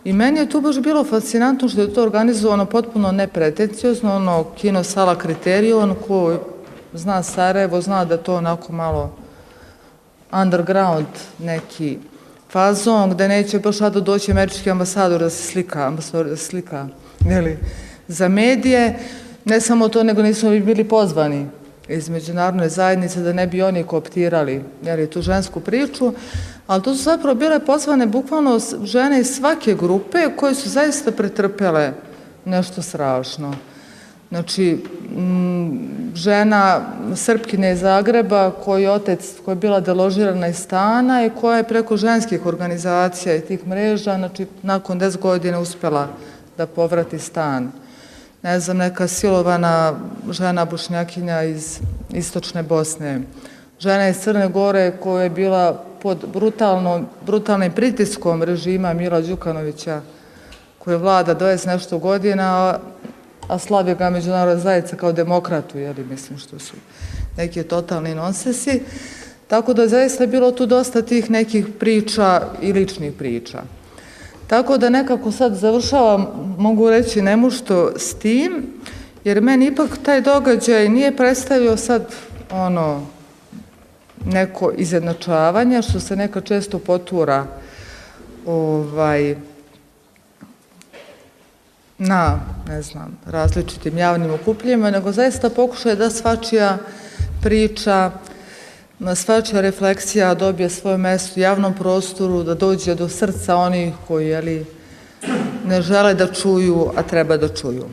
i meni je tu baš bilo fascinantno što je to organizovano potpuno nepretenciozno, kino sala Kriterion, ko zna Sarajevo, zna da to onako malo underground neki fazon, gde neće baš rado doći američki ambasador da se slika za medije. Ne samo to, nego nismo bili pozvani iz međunarodne zajednice da ne bi oni kooptirali tu žensku priču, ali to su zapravo bile pozvane bukvalno žene iz svake grupe koje su zaista pretrpele nešto strašno. Znači, žena Srpkinje iz Zagreba, koja je bila deložirana iz stana i koja je preko ženskih organizacija i tih mreža, znači, nakon 10 godina uspjela da povrati stan. Ne znam, neka silovana žena Bošnjakinja iz istočne Bosne. Žena iz Crne Gore koja je bila pod brutalnim pritiskom režima Mila Đukanovića, koji vlada 20 nešto godina, a slavi ga međunarodna zajednica kao demokratu, mislim što su neki totalni nonsensi. Tako da zaista je bilo tu dosta tih nekih priča i ličnih priča. Tako da nekako sad završavam, mogu reći, nemušto s tim, jer meni ipak taj događaj nije predstavio sad neko izjednačavanje, što se neka često potura na, ne znam, različitim javnim okupljenjima, nego zaista pokušaj da svačija priča na svačija refleksija dobije svoje mjesto u javnom prostoru, da dođe do srca onih koji ne žele da čuju, a treba da čuju.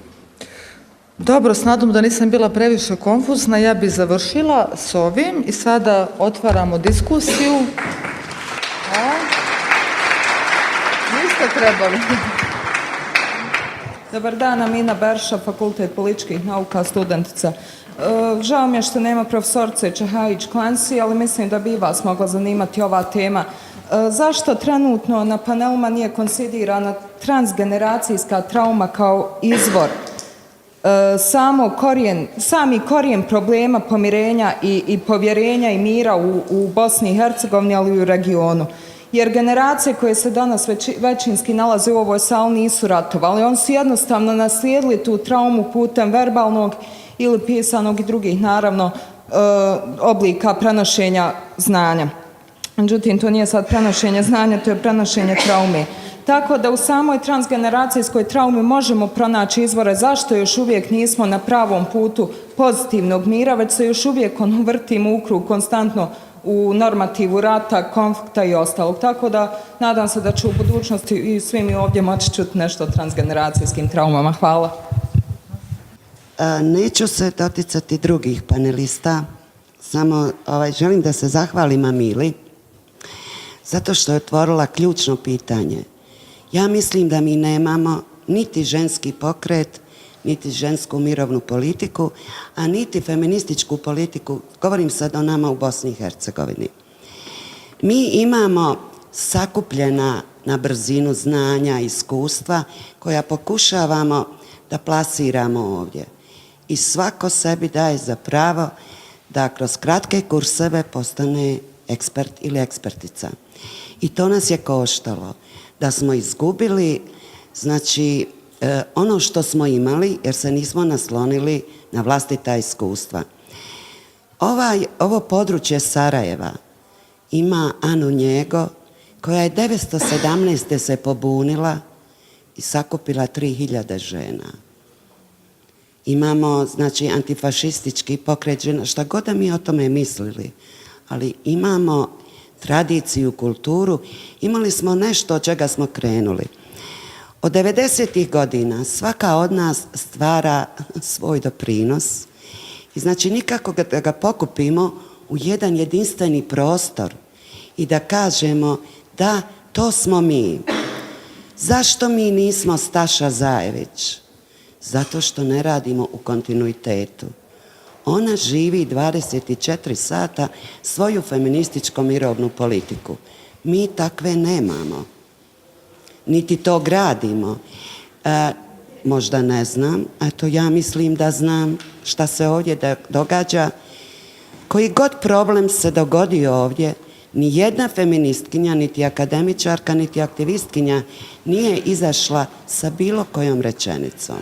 Dobro, s nadom da nisam bila previše konfuzna, ja bih završila s ovim i sada otvaramo diskusiju. Niste trebali. Dobar dan, Amina Berša, Fakultet političkih nauka, studentica. Žao mi je što nema profesorice Čehajić-Klansi, ali mislim da bi i vas mogla zanimati ova tema. Zašto trenutno na panelima nije konsidirana transgeneracijska trauma kao izvor? Sami korijen problema pomirenja i povjerenja i mira u Bosni i Hercegovini, ali i u regionu. Jer generacije koje se danas većinski nalaze u ovoj sali nisu ratovali. Oni su jednostavno naslijedili tu traumu putem verbalnog ili pisanog i drugih, naravno, oblika prenošenja znanja. Međutim, to nije sad prenošenje znanja, to je prenošenje traume. Tako da u samoj transgeneracijskoj traumi možemo pronaći izvore zašto još uvijek nismo na pravom putu pozitivnog mira, već se još uvijek vrtimo u krug konstantno u normativu rata, konflikta i ostalog. Tako da nadam se da će u budućnosti i svi mi ovdje moći čuti nešto o transgeneracijskim traumama. Hvala. Neću se doticati drugih panelista, samo želim da se zahvalim Amili zato što je otvorila ključno pitanje. Ja mislim da mi nemamo niti ženski pokret, niti žensku mirovnu politiku, a niti feminističku politiku, govorim sad o nama u Bosni i Hercegovini. Mi imamo sakupljena na brzinu znanja, iskustva koja pokušavamo da plasiramo ovdje. I svako sebi daje za pravo da kroz kratke kurseve postane ekspert ili ekspertica. I to nas je koštalo. Da smo izgubili, znači, ono što smo imali, jer se nismo naslonili na vlastita iskustva. Ovo područje Sarajeva ima Anu Njego, koja je 917. se pobunila i sakupila 3000 žena. Imamo, znači, antifašistički pokret žena, šta god da mi o tome mislili, ali imamo tradiciju, kulturu, imali smo nešto od čega smo krenuli. Od 90. godina svaka od nas stvara svoj doprinos i znači nikako da ga pokupimo u jedan jedinstveni prostor i da kažemo da, to smo mi. Zašto mi nismo Staša Zajević? Zato što ne radimo u kontinuitetu. Ona živi 24 sata svoju feminističko mirovnu politiku. Mi takve nemamo. Niti to gradimo. Možda ne znam, eto ja mislim da znam šta se ovdje događa. Koji god problem se dogodio ovdje, ni jedna feministkinja, niti akademičarka, niti aktivistkinja nije izašla sa bilo kojom rečenicom.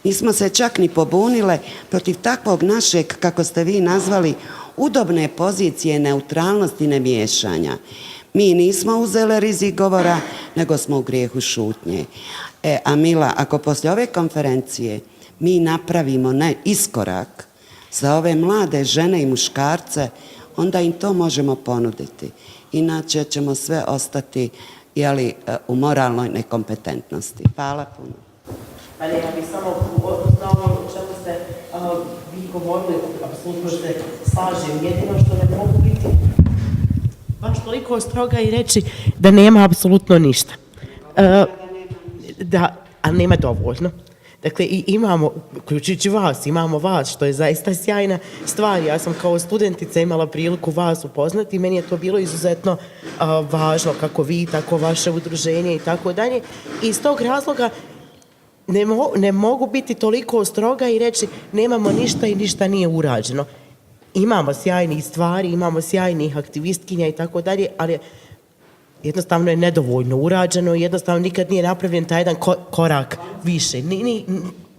Nismo se čak ni pobunile protiv takvog našeg, kako ste vi nazvali, udobne pozicije neutralnosti i nemiješanja. Mi nismo uzeli rizik govora, nego smo u grijehu šutnje. A Mila, ako poslije ove konferencije mi napravimo iskorak za ove mlade žene i muškarce, onda im to možemo ponuditi. Inače ćemo sve ostati u moralnoj nekompetentnosti. Hvala puno. Ali ja bih samo na ovo o čemu ste vi govorili, apsolutno se slažem. Jedino što ne mogu biti baš toliko stroga i reći da nema apsolutno ništa. Ali nema dovoljno. Dakle, i imamo, uključujući vas, imamo vas, što je zaista sjajna stvar. Ja sam kao studentica imala priliku vas upoznati i meni je to bilo izuzetno važno, kako vi, tako vaše udruženje i tako dalje. I iz tog razloga ne mogu biti toliko stroga i reći nemamo ništa i ništa nije urađeno. Imamo sjajnih stvari, imamo sjajnih aktivistkinja i tako dalje, ali jednostavno je nedovoljno urađeno i jednostavno nikad nije napravljen taj jedan korak više.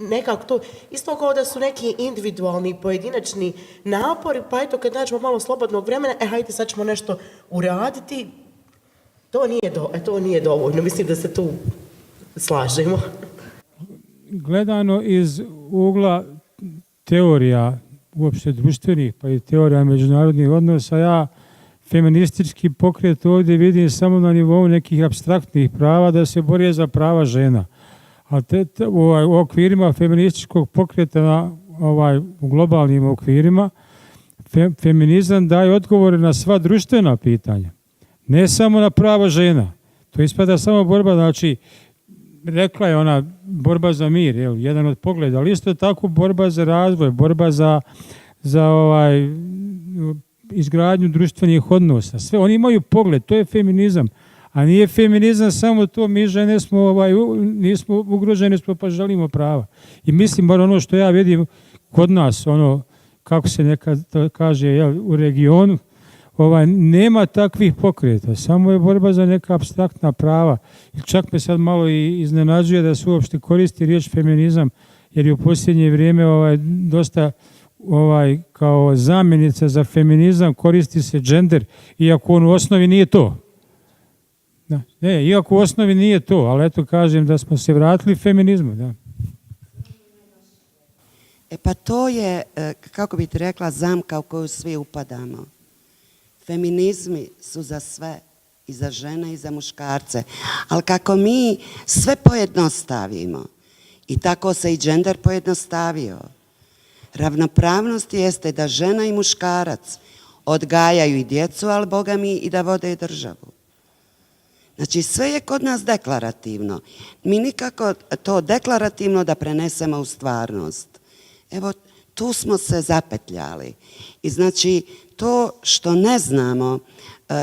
Nekako to, isto kao da su neki individualni, pojedinačni napori, pa eto kad nađemo malo slobodnog vremena, hajde sad ćemo nešto uraditi, to nije dovoljno. Mislim da se tu slažemo. Gledano iz ugla teorija uopšte društvenih, pa i teorija međunarodnih odnosa, ja feministički pokret ovdje vidim samo na nivou nekih apstraktnih prava da se bore za prava žena. A u okvirima feminističkog pokreta, u globalnim okvirima, feminizam daje odgovore na sva društvena pitanja, ne samo na prava žena. To ispada samo borba, znači, rekla je ona borba za mir, jedan od pogleda, ali isto tako borba za razvoj, borba za izgradnju društvenih odnosa. Sve, oni imaju pogled, to je feminizam. A nije feminizam samo to, mi žene smo, nismo ugroženi, smo pa želimo prava. I mislim, bar ono što ja vidim kod nas, ono, kako se nekad kaže u regionu, nema takvih pokreta, samo je borba za neka apstraktna prava. I čak me sad malo i iznenađuje da se uopšte koristi riječ feminizam, jer je u posljednje vrijeme dosta kao zamjenica za feminizam koristi se gender, iako on u osnovi nije to. Iako u osnovi nije to, ali eto kažem da smo se vratili feminizmu. Da. Pa to je, kako bih ti rekla, zamka u koju svi upadamo. Feminizmi su za sve, i za žene i za muškarce. Ali kako mi sve pojednostavimo, i tako se i gender pojednostavio. Ravnopravnost jeste da žena i muškarac odgajaju i djecu, ali Boga mi i da vode državu. Znači sve je kod nas deklarativno. Mi nikako to deklarativno da prenesemo u stvarnost. Evo, tu smo se zapetljali. I znači to što ne znamo,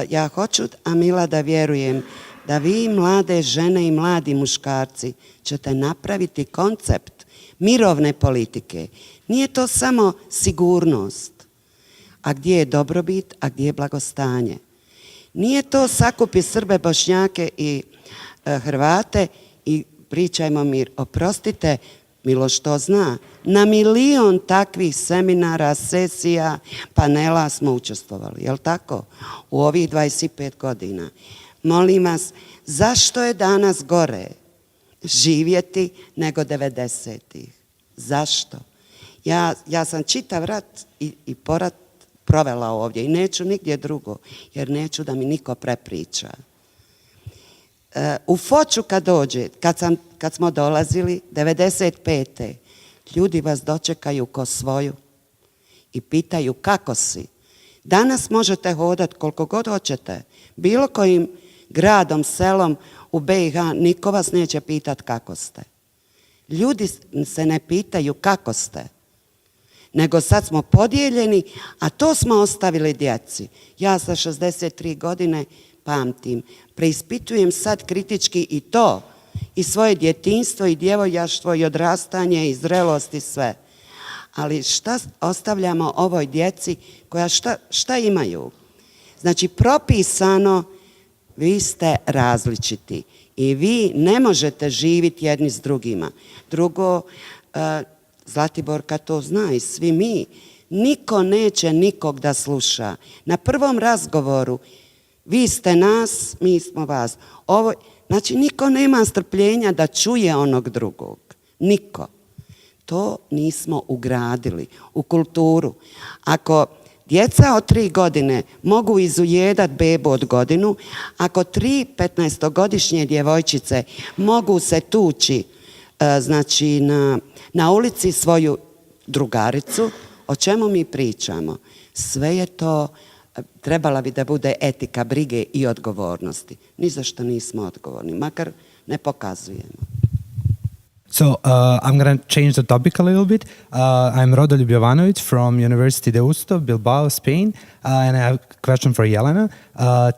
ja hoću, Amila, da vjerujem da vi, mlade žene i mladi muškarci, ćete napraviti koncept mirovne politike. Nije to samo sigurnost, a gdje je dobrobit, a gdje je blagostanje. Nije to sakupi Srbe, Bošnjake i Hrvate i pričajmo mir. Oprostite, Miloš to zna. Na 1.000.000 takvih seminara, sesija, panela smo učestvovali, jel tako? U ovih 25 godina. Molim vas, zašto je danas gore živjeti nego 90-ih? Zašto? Ja sam čitav rat i porat provela ovdje i neću nigdje drugo, jer neću da mi niko prepriča. U Foču kad dođe, kad smo dolazili, 95. ljudi vas dočekaju ko svoju i pitaju kako si. Danas možete hodati koliko god hoćete, bilo kojim gradom, selom u BiH, niko vas neće pitati kako ste. Ljudi se ne pitaju kako ste, nego sad smo podijeljeni, a to smo ostavili djeci. Ja sa 63 godine pamtim, preispitujem sad kritički i to, i svoje djetinjstvo, i djevojaštvo, i odrastanje, i zrelost, i sve. Ali šta ostavljamo ovoj djeci koja šta imaju? Znači, propisano, vi ste različiti i vi ne možete živjeti jedni s drugima. Drugo, Zlatiborka to zna i svi mi, niko neće nikog da sluša. Na prvom razgovoru, vi ste nas, mi smo vas. Znači, niko nema strpljenja da čuje onog drugog. Niko. To nismo ugradili u kulturu. Ako djeca od 3 godine mogu izujedat bebu od godinu, ako 3 15-godišnje djevojčice mogu se tući, znači na ulici svoju drugaricu, o čemu mi pričamo? Sve je to, trebala bi da bude etika, brige i odgovornosti. Ni za što nismo odgovorni, makar ne pokazujemo. So I'm going to change the topic a little bit. I'm Rodoljub Jovanović from University Deusto, Bilbao, Spain, and I have a question for Jelena.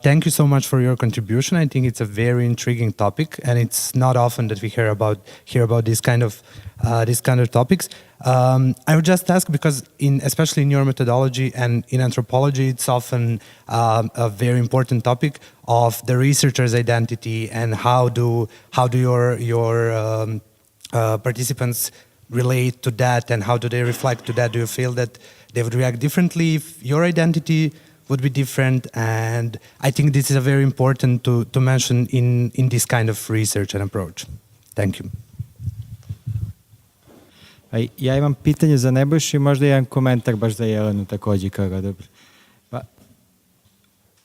Thank you so much for your contribution. I think it's a very intriguing topic, and it's not often that we hear about this kind of topics. I would just ask because, especially in your methodology and in anthropology, it's often a very important topic of the researcher's identity and how do your participants relate to that and how do they reflect to that? Do you feel that they would react differently if your identity would be different? And I think this is a very important to mention in this kind of research and approach. Thank you. Ja imam pitanje za Nebojšu i možda jedan komentar baš za Jelenu također. Dobro. Pa,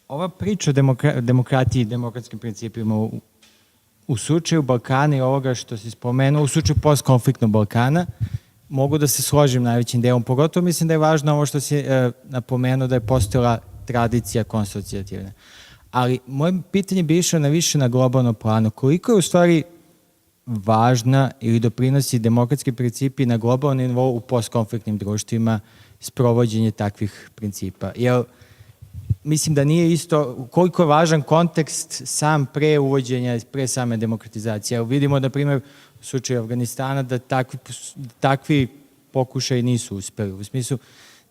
ova priča o demokratiji i demokratskim principima u slučaju Balkana i ovoga što si spomenuo, u slučaju postkonfliktnog Balkana, mogu da se složim najvećim delom. Pogotovo mislim da je važno ovo što si napomenuo da je postojala tradicija konsocijativna. Ali moje pitanje bi išlo više na globalnom planu. Koliko je u stvari važna ili doprinosi demokratski principi na globalnom nivou u postkonfliktnim društvima sprovođenje takvih principa? Jer mislim da nije isto koliko je važan kontekst sam pre uvođenja, pre same demokratizacije. Vidimo, na primjer, u slučaju Afganistana da takvi pokušaji nisu uspeli. U smislu,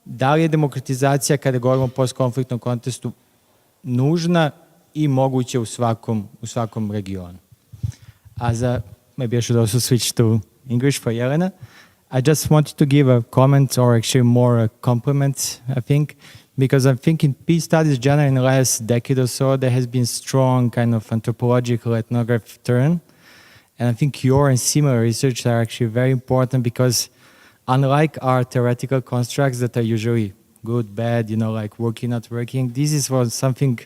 da li je demokratizacija, kada govorimo o postkonfliktnom kontekstu, nužna i moguća u svakom regionu? A za, maybe I should also switch to English for Jelena. I just wanted to give a comment, or actually more a compliment, I think, because I think in peace studies generally in the last decade or so, there has been strong kind of anthropological ethnographic turn. And I think your and similar research are actually very important because unlike our theoretical constructs that are usually good, bad, like working, not working, this was something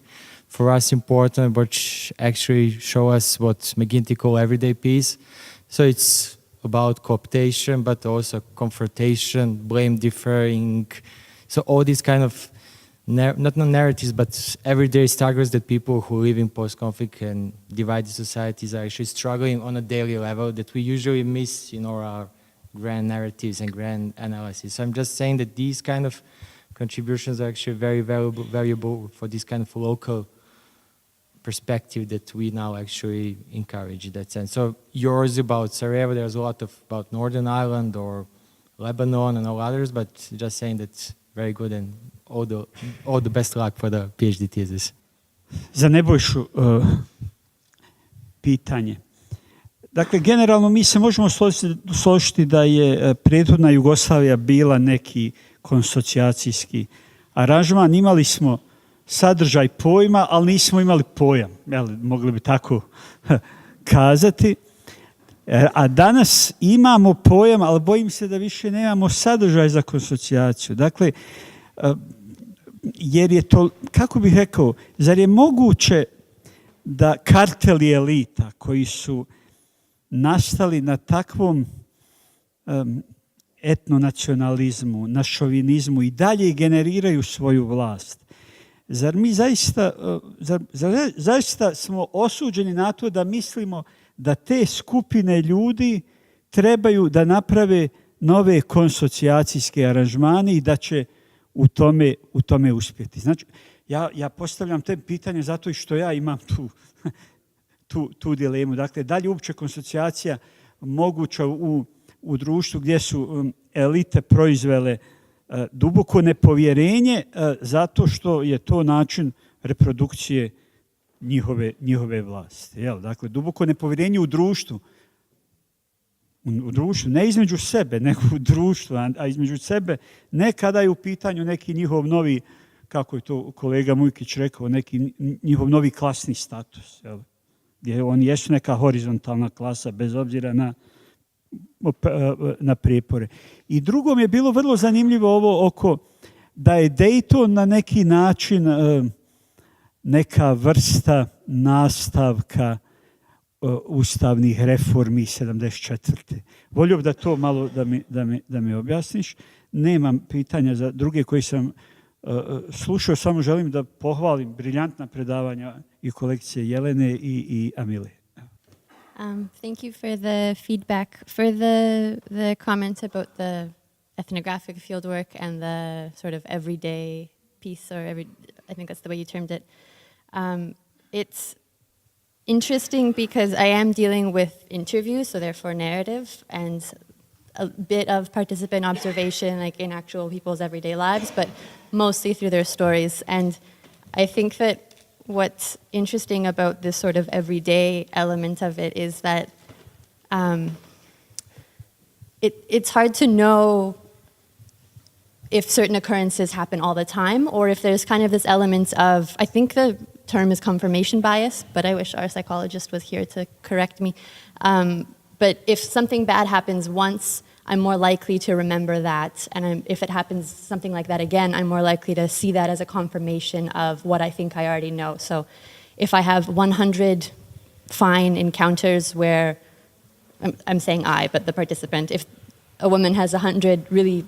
for us important, which actually show us what McGinty call everyday peace. So it's about cooptation, but also confrontation, blame differing. So all these kind of, not narratives, but everyday struggles that people who live in post-conflict and divided societies are actually struggling on a daily level that we usually miss in our grand narratives and grand analysis. So I'm just saying that these kind of contributions are actually very valuable for this kind of local perspective that we now actually encourage in that sense. So yours about Sarajevo, there's a lot about Northern Ireland or Lebanon and all others, but just saying that's very good and all the best luck for the PhD thesis. Za Nebojšu pitanje. Dakle, generalno mi se možemo složiti da je prethodna Jugoslavija bila neki konsocijacijski aranžman. Imali smo sadržaj pojma, ali nismo imali pojam. Mogli bi tako kazati. A danas imamo pojam, ali bojim se da više nemamo sadržaj za konsocijaciju. Dakle, jer je to, kako bih rekao, zar je moguće da karteli elita koji su nastali na takvom etnonacionalizmu, na šovinizmu i dalje generiraju svoju vlast? Zar mi zaista smo osuđeni na to da mislimo da te skupine ljudi trebaju da naprave nove konsocijacijske aranžmane i da će u tome uspjeti? Znači, ja postavljam te pitanje zato i što ja imam tu dilemu. Dakle, da li je uopće konsocijacija moguća u društvu gdje su elite proizvele duboko nepovjerenje zato što je to način reprodukcije njihove vlasti. Dakle, duboko nepovjerenje u društvu, ne između sebe, nego u društvu, a između sebe ne kada je u pitanju neki njihov novi, kako je to kolega Mujkić rekao, neki njihov novi klasni status. Gdje oni jesu neka horizontalna klasa, bez obzira na prijepore. I drugo mi je bilo vrlo zanimljivo ovo oko da je Dayton na neki način neka vrsta nastavka ustavnih reformi 74. Volio bih da to malo da mi objasniš. Nemam pitanja za druge koji sam slušao, samo želim da pohvalim briljantna predavanja i kolekcije Jelene i Amile. Thank you for the feedback. For the comments about the ethnographic fieldwork and the sort of everyday piece, I think that's the way you termed it. It's interesting because I am dealing with interviews, so therefore narrative, and a bit of participant observation, like in actual people's everyday lives, but mostly through their stories. And I think that what's interesting about this sort of everyday element of it is that it's hard to know if certain occurrences happen all the time, or if there's kind of this element of, I think the term is confirmation bias, but I wish our psychologist was here to correct me. But if something bad happens once, I'm more likely to remember that. And if it happens, something like that again, I'm more likely to see that as a confirmation of what I think I already know. So if I have 100 fine encounters where, I'm saying I, but the participant, if a woman has 100 really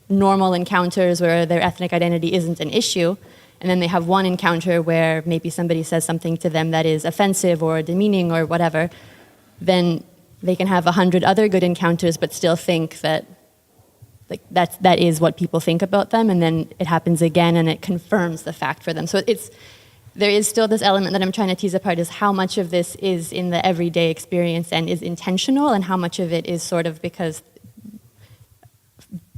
normal encounters where their ethnic identity isn't an issue, and then they have one encounter where maybe somebody says something to them that is offensive or demeaning or whatever, then they can have 100 other good encounters but still think that that is what people think about them, and then it happens again and it confirms the fact for them. So there is still this element that I'm trying to tease apart, is how much of this is in the everyday experience and is intentional, and how much of it is sort of because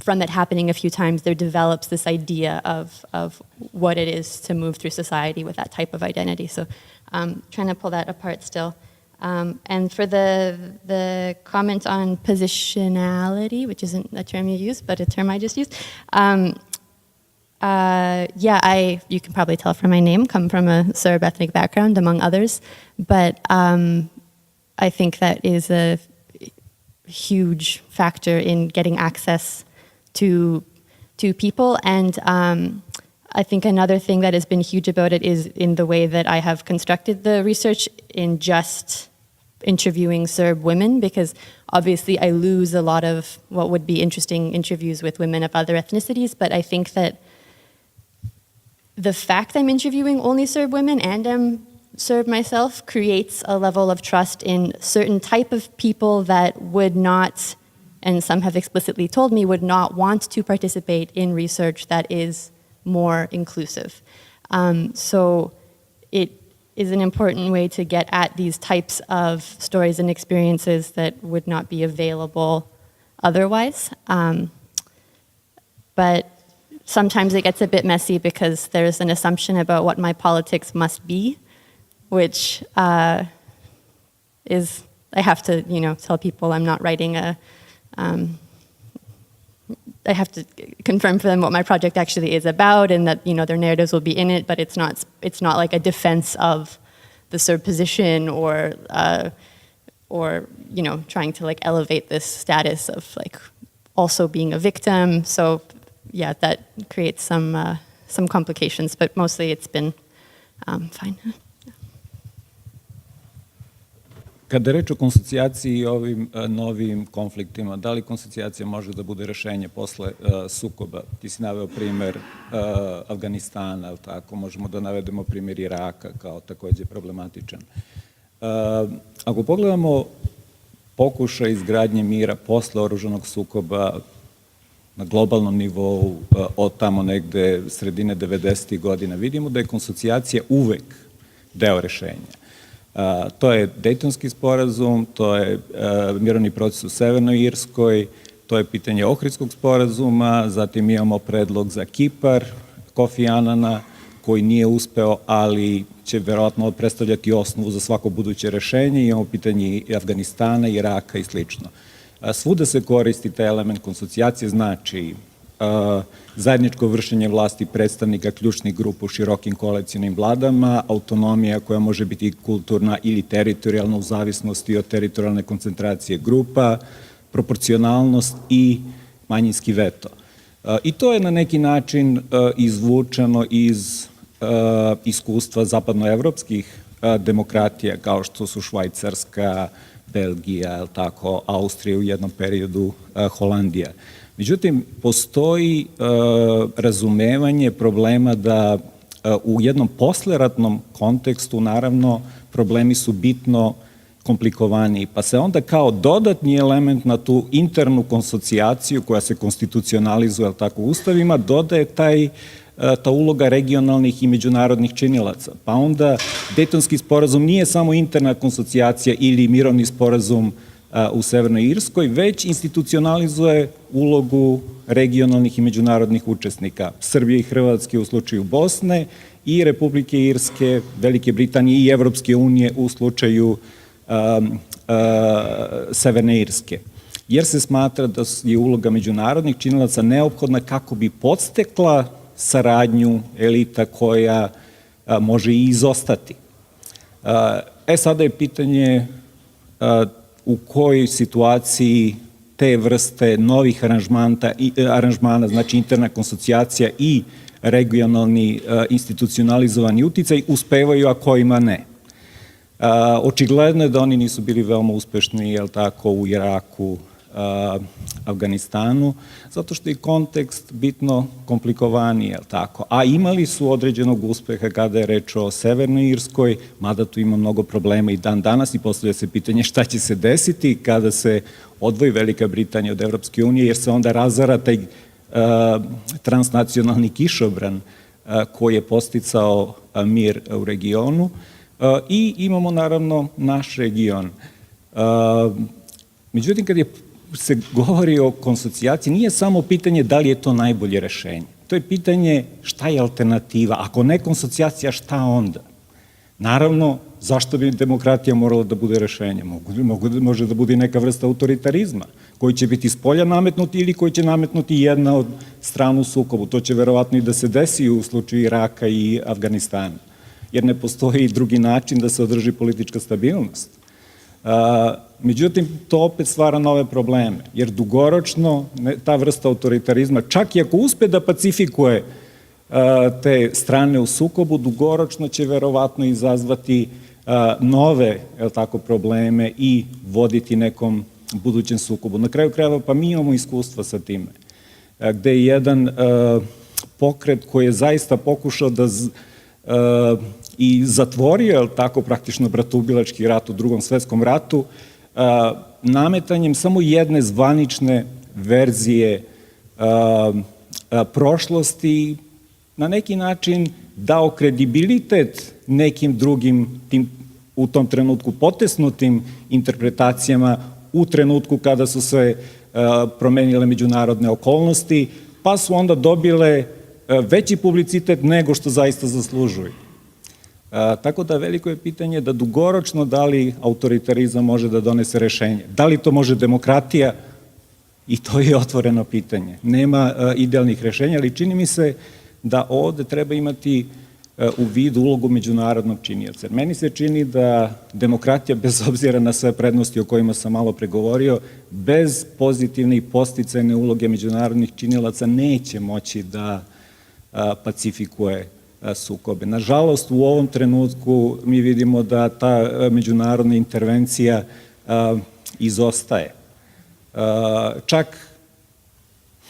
from it happening a few times, there develops this idea of what it is to move through society with that type of identity. So trying to pull that apart still. And for the comment on positionality, which isn't a term you use, but a term I just used, you can probably tell from my name, come from a Serb ethnic background, among others, but I think that is a huge factor in getting access to people. And I think another thing that has been huge about it is in the way that I have constructed the research in just interviewing Serb women, because obviously I lose a lot of what would be interesting interviews with women of other ethnicities, but I think that the fact I'm interviewing only Serb women and I'm Serb myself creates a level of trust in certain type of people that would not, and some have explicitly told me, would not want to participate in research that is more inclusive. So it is an important way to get at these types of stories and experiences that would not be available otherwise. But sometimes it gets a bit messy because there's an assumption about what my politics must be, which is, I have to, tell people I'm not writing I have to confirm for them what my project actually is about, and that their narratives will be in it, but it's not like a defense of the Serb position or trying to elevate this status of also being a victim. So yeah, that creates some complications, but mostly it's been fine. Kada je reč o konsocijaciji i ovim novim konfliktima, da li konsocijacija može da bude rešenje posle sukoba? Ti si naveo primer Afganistana, ali tako, možemo da navedemo primer Iraka kao takođe problematičan. Ako pogledamo pokušaj izgradnje mira posle oružanog sukoba na globalnom nivou od tamo negde sredine 90. godina, vidimo da je konsocijacija uvek deo rešenja. To je Dejtonski sporazum, to je mirovni proces u Severnoj Irskoj, to je pitanje Ohridskog sporazuma, zatim imamo predlog za Kipar, Kofi Anana, koji nije uspeo, ali će verovatno predstavljati osnovu za svako buduće rešenje. Imamo pitanje Afganistana, Iraka i slično. Svuda se koristi taj element konsocijacije, znači zajedničko vršenje vlasti predstavnika ključnih grupa u širokim koalicionim vladama, autonomija koja može biti kulturna ili teritorijalna u zavisnosti od teritorijalne koncentracije grupa, proporcionalnost i manjinski veto. I to je na neki način izvučeno iz iskustva zapadnoevropskih demokratija kao što su Švajcarska, Belgija, Austrija, u jednom periodu Holandija. Međutim, postoji razumevanje problema da u jednom posleratnom kontekstu, naravno, problemi su bitno komplikovaniji, pa se onda kao dodatni element na tu internu konsocijaciju koja se konstitucionalizuje, ali tako, ustavima, dodaje ta uloga regionalnih i međunarodnih činilaca. Pa onda Dejtonski sporazum nije samo interna konsocijacija ili mirovni sporazum u Severnoj Irskoj, već institucionalizuje ulogu regionalnih i međunarodnih učesnika, Srbije i Hrvatske u slučaju Bosne i Republike Irske, Velike Britanije i Evropske unije u slučaju Severne Irske. Jer se smatra da je uloga međunarodnih činilaca neophodna kako bi podstekla saradnju elita koja može i izostati. Sada je pitanje u kojoj situaciji te vrste novih aranžmana, znači interna konsocijacija i regionalni institucionalizovani uticaj, uspevaju, a kojima ne. Očigledno je da oni nisu bili veoma uspešni, jel tako, u Iraku, Afganistanu, zato što je kontekst bitno komplikovaniji, jel tako, a imali su određenog uspeha kada je reč o Severnoj Irskoj, mada tu ima mnogo problema i dan danas i postavlja se pitanje šta će se desiti kada se odvoji Velika Britanija od Evropske unije, jer se onda razara taj transnacionalni kišobran koji je posticao mir u regionu i imamo naravno naš region. Međutim, kad se govori o konsocijaciji, nije samo pitanje da li je to najbolje rešenje. To je pitanje šta je alternativa. Ako ne konsocijacija, šta onda? Naravno, zašto bi demokratija morala da bude rešenje? Može da bude neka vrsta autoritarizma, koji će biti spolja nametnuti ili koji će nametnuti jedna od strana u sukobu. To će verovatno i da se desi u slučaju Iraka i Afganistana, jer ne postoji drugi način da se održi politička stabilnost. Međutim, to opet stvara nove probleme, jer dugoročno ta vrsta autoritarizma, čak i ako uspe da pacifikuje te strane u sukobu, dugoročno će verovatno izazvati nove probleme i voditi nekom budućem sukobu. Na kraju krajeva, pa mi imamo iskustva sa time, gde je jedan pokret koji je zaista pokušao da i zatvorio, je tako, praktično bratoubilački rat u Drugom svetskom ratu, nametanjem samo jedne zvanične verzije prošlosti, na neki način dao kredibilitet nekim drugim u tom trenutku potesnutim interpretacijama u trenutku kada su se promenile međunarodne okolnosti, pa su onda dobile veći publicitet nego što zaista zaslužuju. Tako da veliko je pitanje da dugoročno da li autoritarizam može da donese rešenje. Da li to može demokratija? I to je otvoreno pitanje. Nema idealnih rešenja, ali čini mi se da ovde treba imati u vidu ulogu međunarodnog činioca. Meni se čini da demokratija, bez obzira na sve prednosti o kojima sam malo pregovorio, bez pozitivne i podsticajne uloge međunarodnih činilaca neće moći da pacifikuje sukobe. Nažalost, u ovom trenutku mi vidimo da ta međunarodna intervencija izostaje. Čak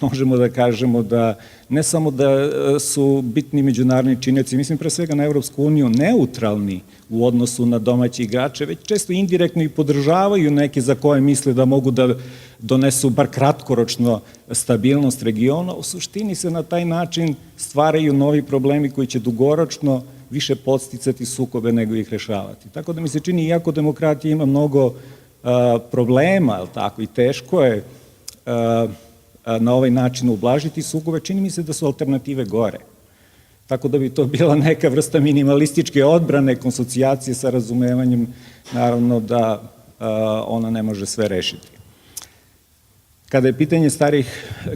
možemo da kažemo da ne samo da su bitni međunarodni činioci, mislim pre svega na Evropsku uniju, neutralni u odnosu na domaće igrače, već često indirektno i podržavaju neke za koje misle da mogu da donesu bar kratkoročno stabilnost regiona. U suštini se na taj način stvaraju novi problemi koji će dugoročno više podsticati sukobe nego ih rešavati. Tako da mi se čini, iako demokratija ima mnogo problema, tako, i teško je na ovaj način ublažiti sukobe, čini mi se da su alternative gore. Tako da bi to bila neka vrsta minimalističke odbrane, konsocijacije sa razumevanjem, naravno da ona ne može sve rešiti. Kada je pitanje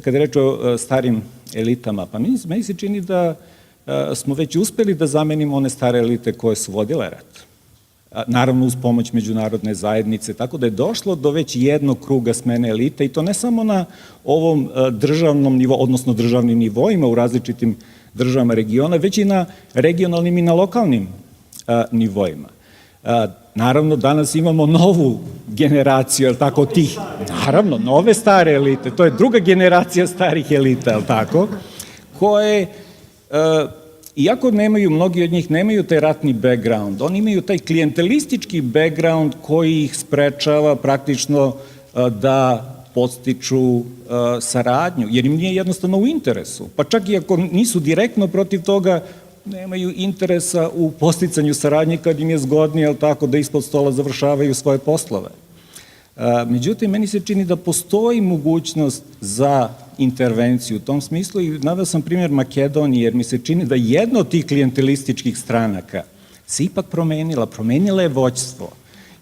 kada je reč o starim elitama, pa meni se čini da smo već uspeli da zamenimo one stare elite koje su vodile rat. Naravno uz pomoć međunarodne zajednice, tako da je došlo do već jednog kruga smene elite i to ne samo na ovom državnom nivou, odnosno državnim nivoima u različitim državama regiona, već i na regionalnim i na lokalnim nivoima. Naravno, danas imamo novu generaciju, je tako, tih, naravno, nove stare elite, to je druga generacija starih elita, je tako, koje, iako nemaju, mnogi od njih nemaju taj ratni background, oni imaju taj klijentelistički background koji ih sprečava praktično da podstiču saradnju, jer im nije jednostavno u interesu. Pa čak i ako nisu direktno protiv toga, nemaju interesa u podsticanju saradnje kad im je zgodnije, tako, da ispod stola završavaju svoje poslove. Međutim, meni se čini da postoji mogućnost za intervenciju u tom smislu i naveo sam primjer Makedonije, jer mi se čini da jedna od tih klijentelističkih stranaka se ipak promenila je vođstvo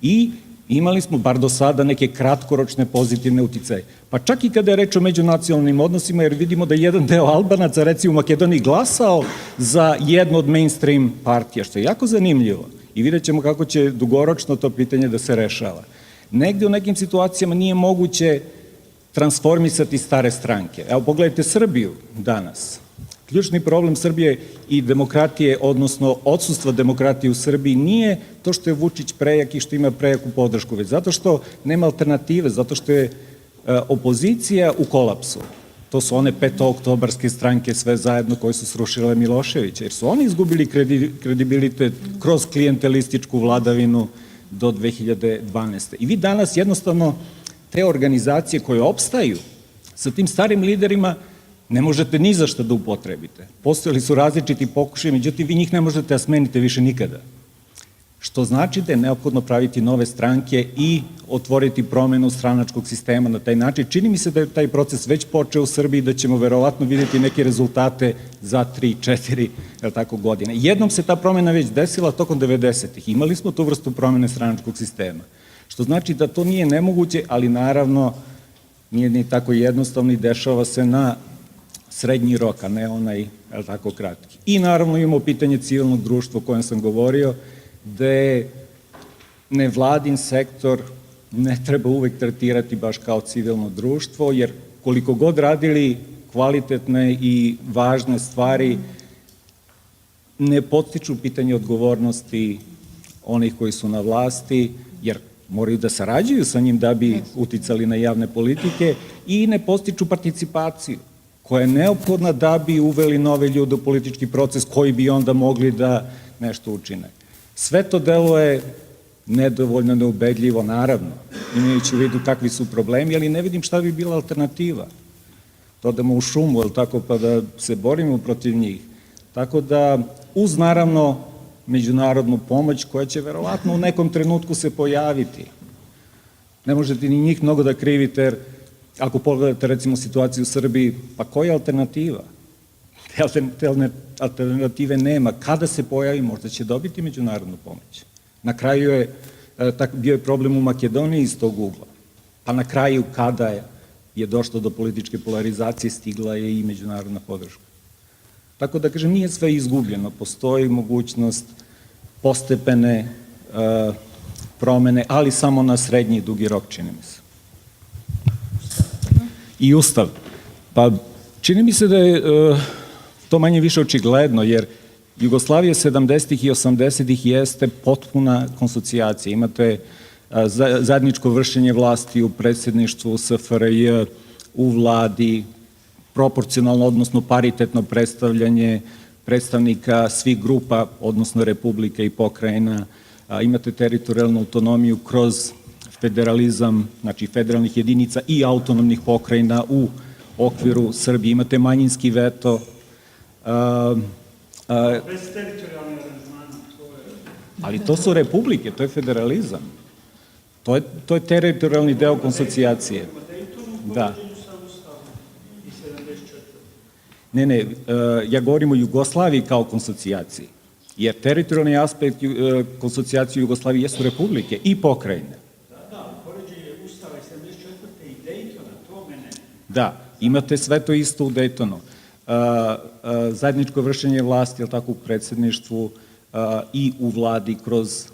i imali smo, bar do sada, neke kratkoročne pozitivne uticaje. Pa čak i kada je reč o međunacionalnim odnosima, jer vidimo da jedan deo Albanaca, recimo u Makedoniji, glasao za jednu od mainstream partija, što je jako zanimljivo. I vidjet ćemo kako će dugoročno to pitanje da se rešava. Negde u nekim situacijama nije moguće transformisati stare stranke. Evo, pogledajte Srbiju danas. Ključni problem Srbije i demokratije, odnosno odsustva demokratije u Srbiji, nije to što je Vučić prejak i što ima prejaku podršku, već zato što nema alternative, zato što je opozicija u kolapsu. To su one petooktobarske stranke sve zajedno koje su srušile Miloševića, jer su oni izgubili kredibilitet kroz klijentelističku vladavinu do 2012. I vi danas jednostavno te organizacije koje opstaju sa tim starim liderima ne možete ni za šta da upotrebite. Postojali su različiti pokušaji, međutim vi njih ne možete da smenite više nikada. Što znači da je neophodno praviti nove stranke i otvoriti promenu stranačkog sistema na taj način. Čini mi se da je taj proces već počeo u Srbiji, da ćemo verovatno vidjeti neke rezultate za 3-4 godine. Jednom se ta promena već desila tokom 90-ih. Imali smo tu vrstu promene stranačkog sistema. Što znači da to nije nemoguće, ali naravno nije ni tako jednostavno i dešava se na srednji rok, a ne onaj tako kratki. I naravno imamo pitanje civilnog društva o kojem sam govorio, gde nevladin sektor ne treba uvek tretirati baš kao civilno društvo, jer koliko god radili kvalitetne i važne stvari, ne podstiču pitanje odgovornosti onih koji su na vlasti, jer moraju da sarađuju sa njim da bi uticali na javne politike i ne podstiču participaciju koja je neophodna da bi uveli nove ljude u politički proces koji bi onda mogli da nešto učine. Sve to deluje nedovoljno neubedljivo, naravno, imajući u vidu kakvi su problemi, ali ne vidim šta bi bila alternativa. To da u šumu, pa da se borimo protiv njih. Tako da, uz naravno međunarodnu pomoć koja će verovatno u nekom trenutku se pojaviti. Ne možete ni njih mnogo da krivite, jer ako pogledate recimo situaciju u Srbiji, pa koja je alternativa? Te alternative nema. Kada se pojavi, možda će dobiti međunarodnu pomoć. Na kraju je bio problem u Makedoniji iz tog ugla. Pa na kraju, kada je došlo do političke polarizacije, stigla je i međunarodna podrška. Tako da, kažem, nije sve izgubljeno. Postoji mogućnost postepene promene, ali samo na srednji i dugi rok, čini mi se. I Ustav. Pa, čini mi se da je to manje više očigledno, jer Jugoslavija 70. i 80. jeste potpuna konsocijacija. Imate zajedničko vršenje vlasti u predsjedništvu SFRJ, u vladi, proporcionalno, odnosno paritetno predstavljanje predstavnika svih grupa, odnosno republika i pokrajina. Imate teritorijalnu autonomiju kroz federalizam, znači federalnih jedinica i autonomnih pokrajina u okviru Srbije. Imate manjinski veto. Bez teritorijalne aranžmana. Ali to su republike, to je federalizam. To je teritorijalni deo konsocijacije. Da. Ne, ja govorim o Jugoslaviji kao konsocijaciji, jer teritorijalni aspekt konsocijacije u Jugoslaviji jesu republike i pokrajine. Da, poređenje Ustava iz 74. i Dejtona, to mene. Da, imate sve to isto u Dejtonu. Zajedničko vršenje vlasti, je li tako, u predsjedništvu i u vladi kroz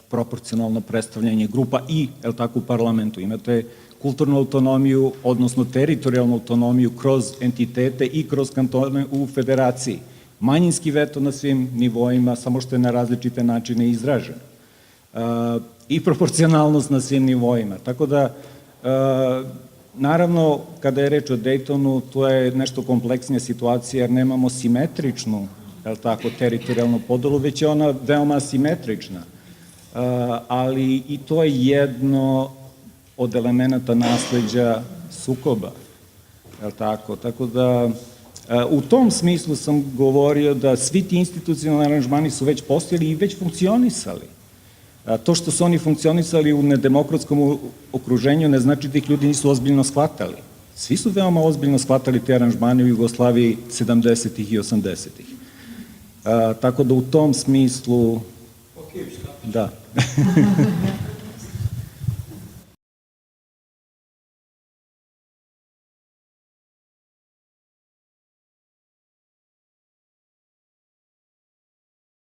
proporcionalno predstavljanje grupa i, je li tako, u parlamentu. Imate kulturnu autonomiju, odnosno teritorijalnu autonomiju kroz entitete i kroz kantone u federaciji. Manjinski veto na svim nivoima, samo što je na različite načine izražen. I proporcionalnost na svim nivoima. Tako da, naravno, kada je reč o Dejtonu, to je nešto kompleksnija situacija, jer nemamo simetričnu, je li tako, teritorijalnu podelu, već je ona veoma asimetrična. Ali i to je jedno od elemenata nasleđa sukoba, je li tako? Tako da, u tom smislu sam govorio da svi ti institucionalni aranžmani su već postojali i već funkcionisali. To što su oni funkcionisali u nedemokratskom okruženju ne znači da ih ljudi nisu ozbiljno shvatali. Svi su veoma ozbiljno shvatali te aranžmane u Jugoslaviji 70. i 80. Tako da u tom smislu... Da.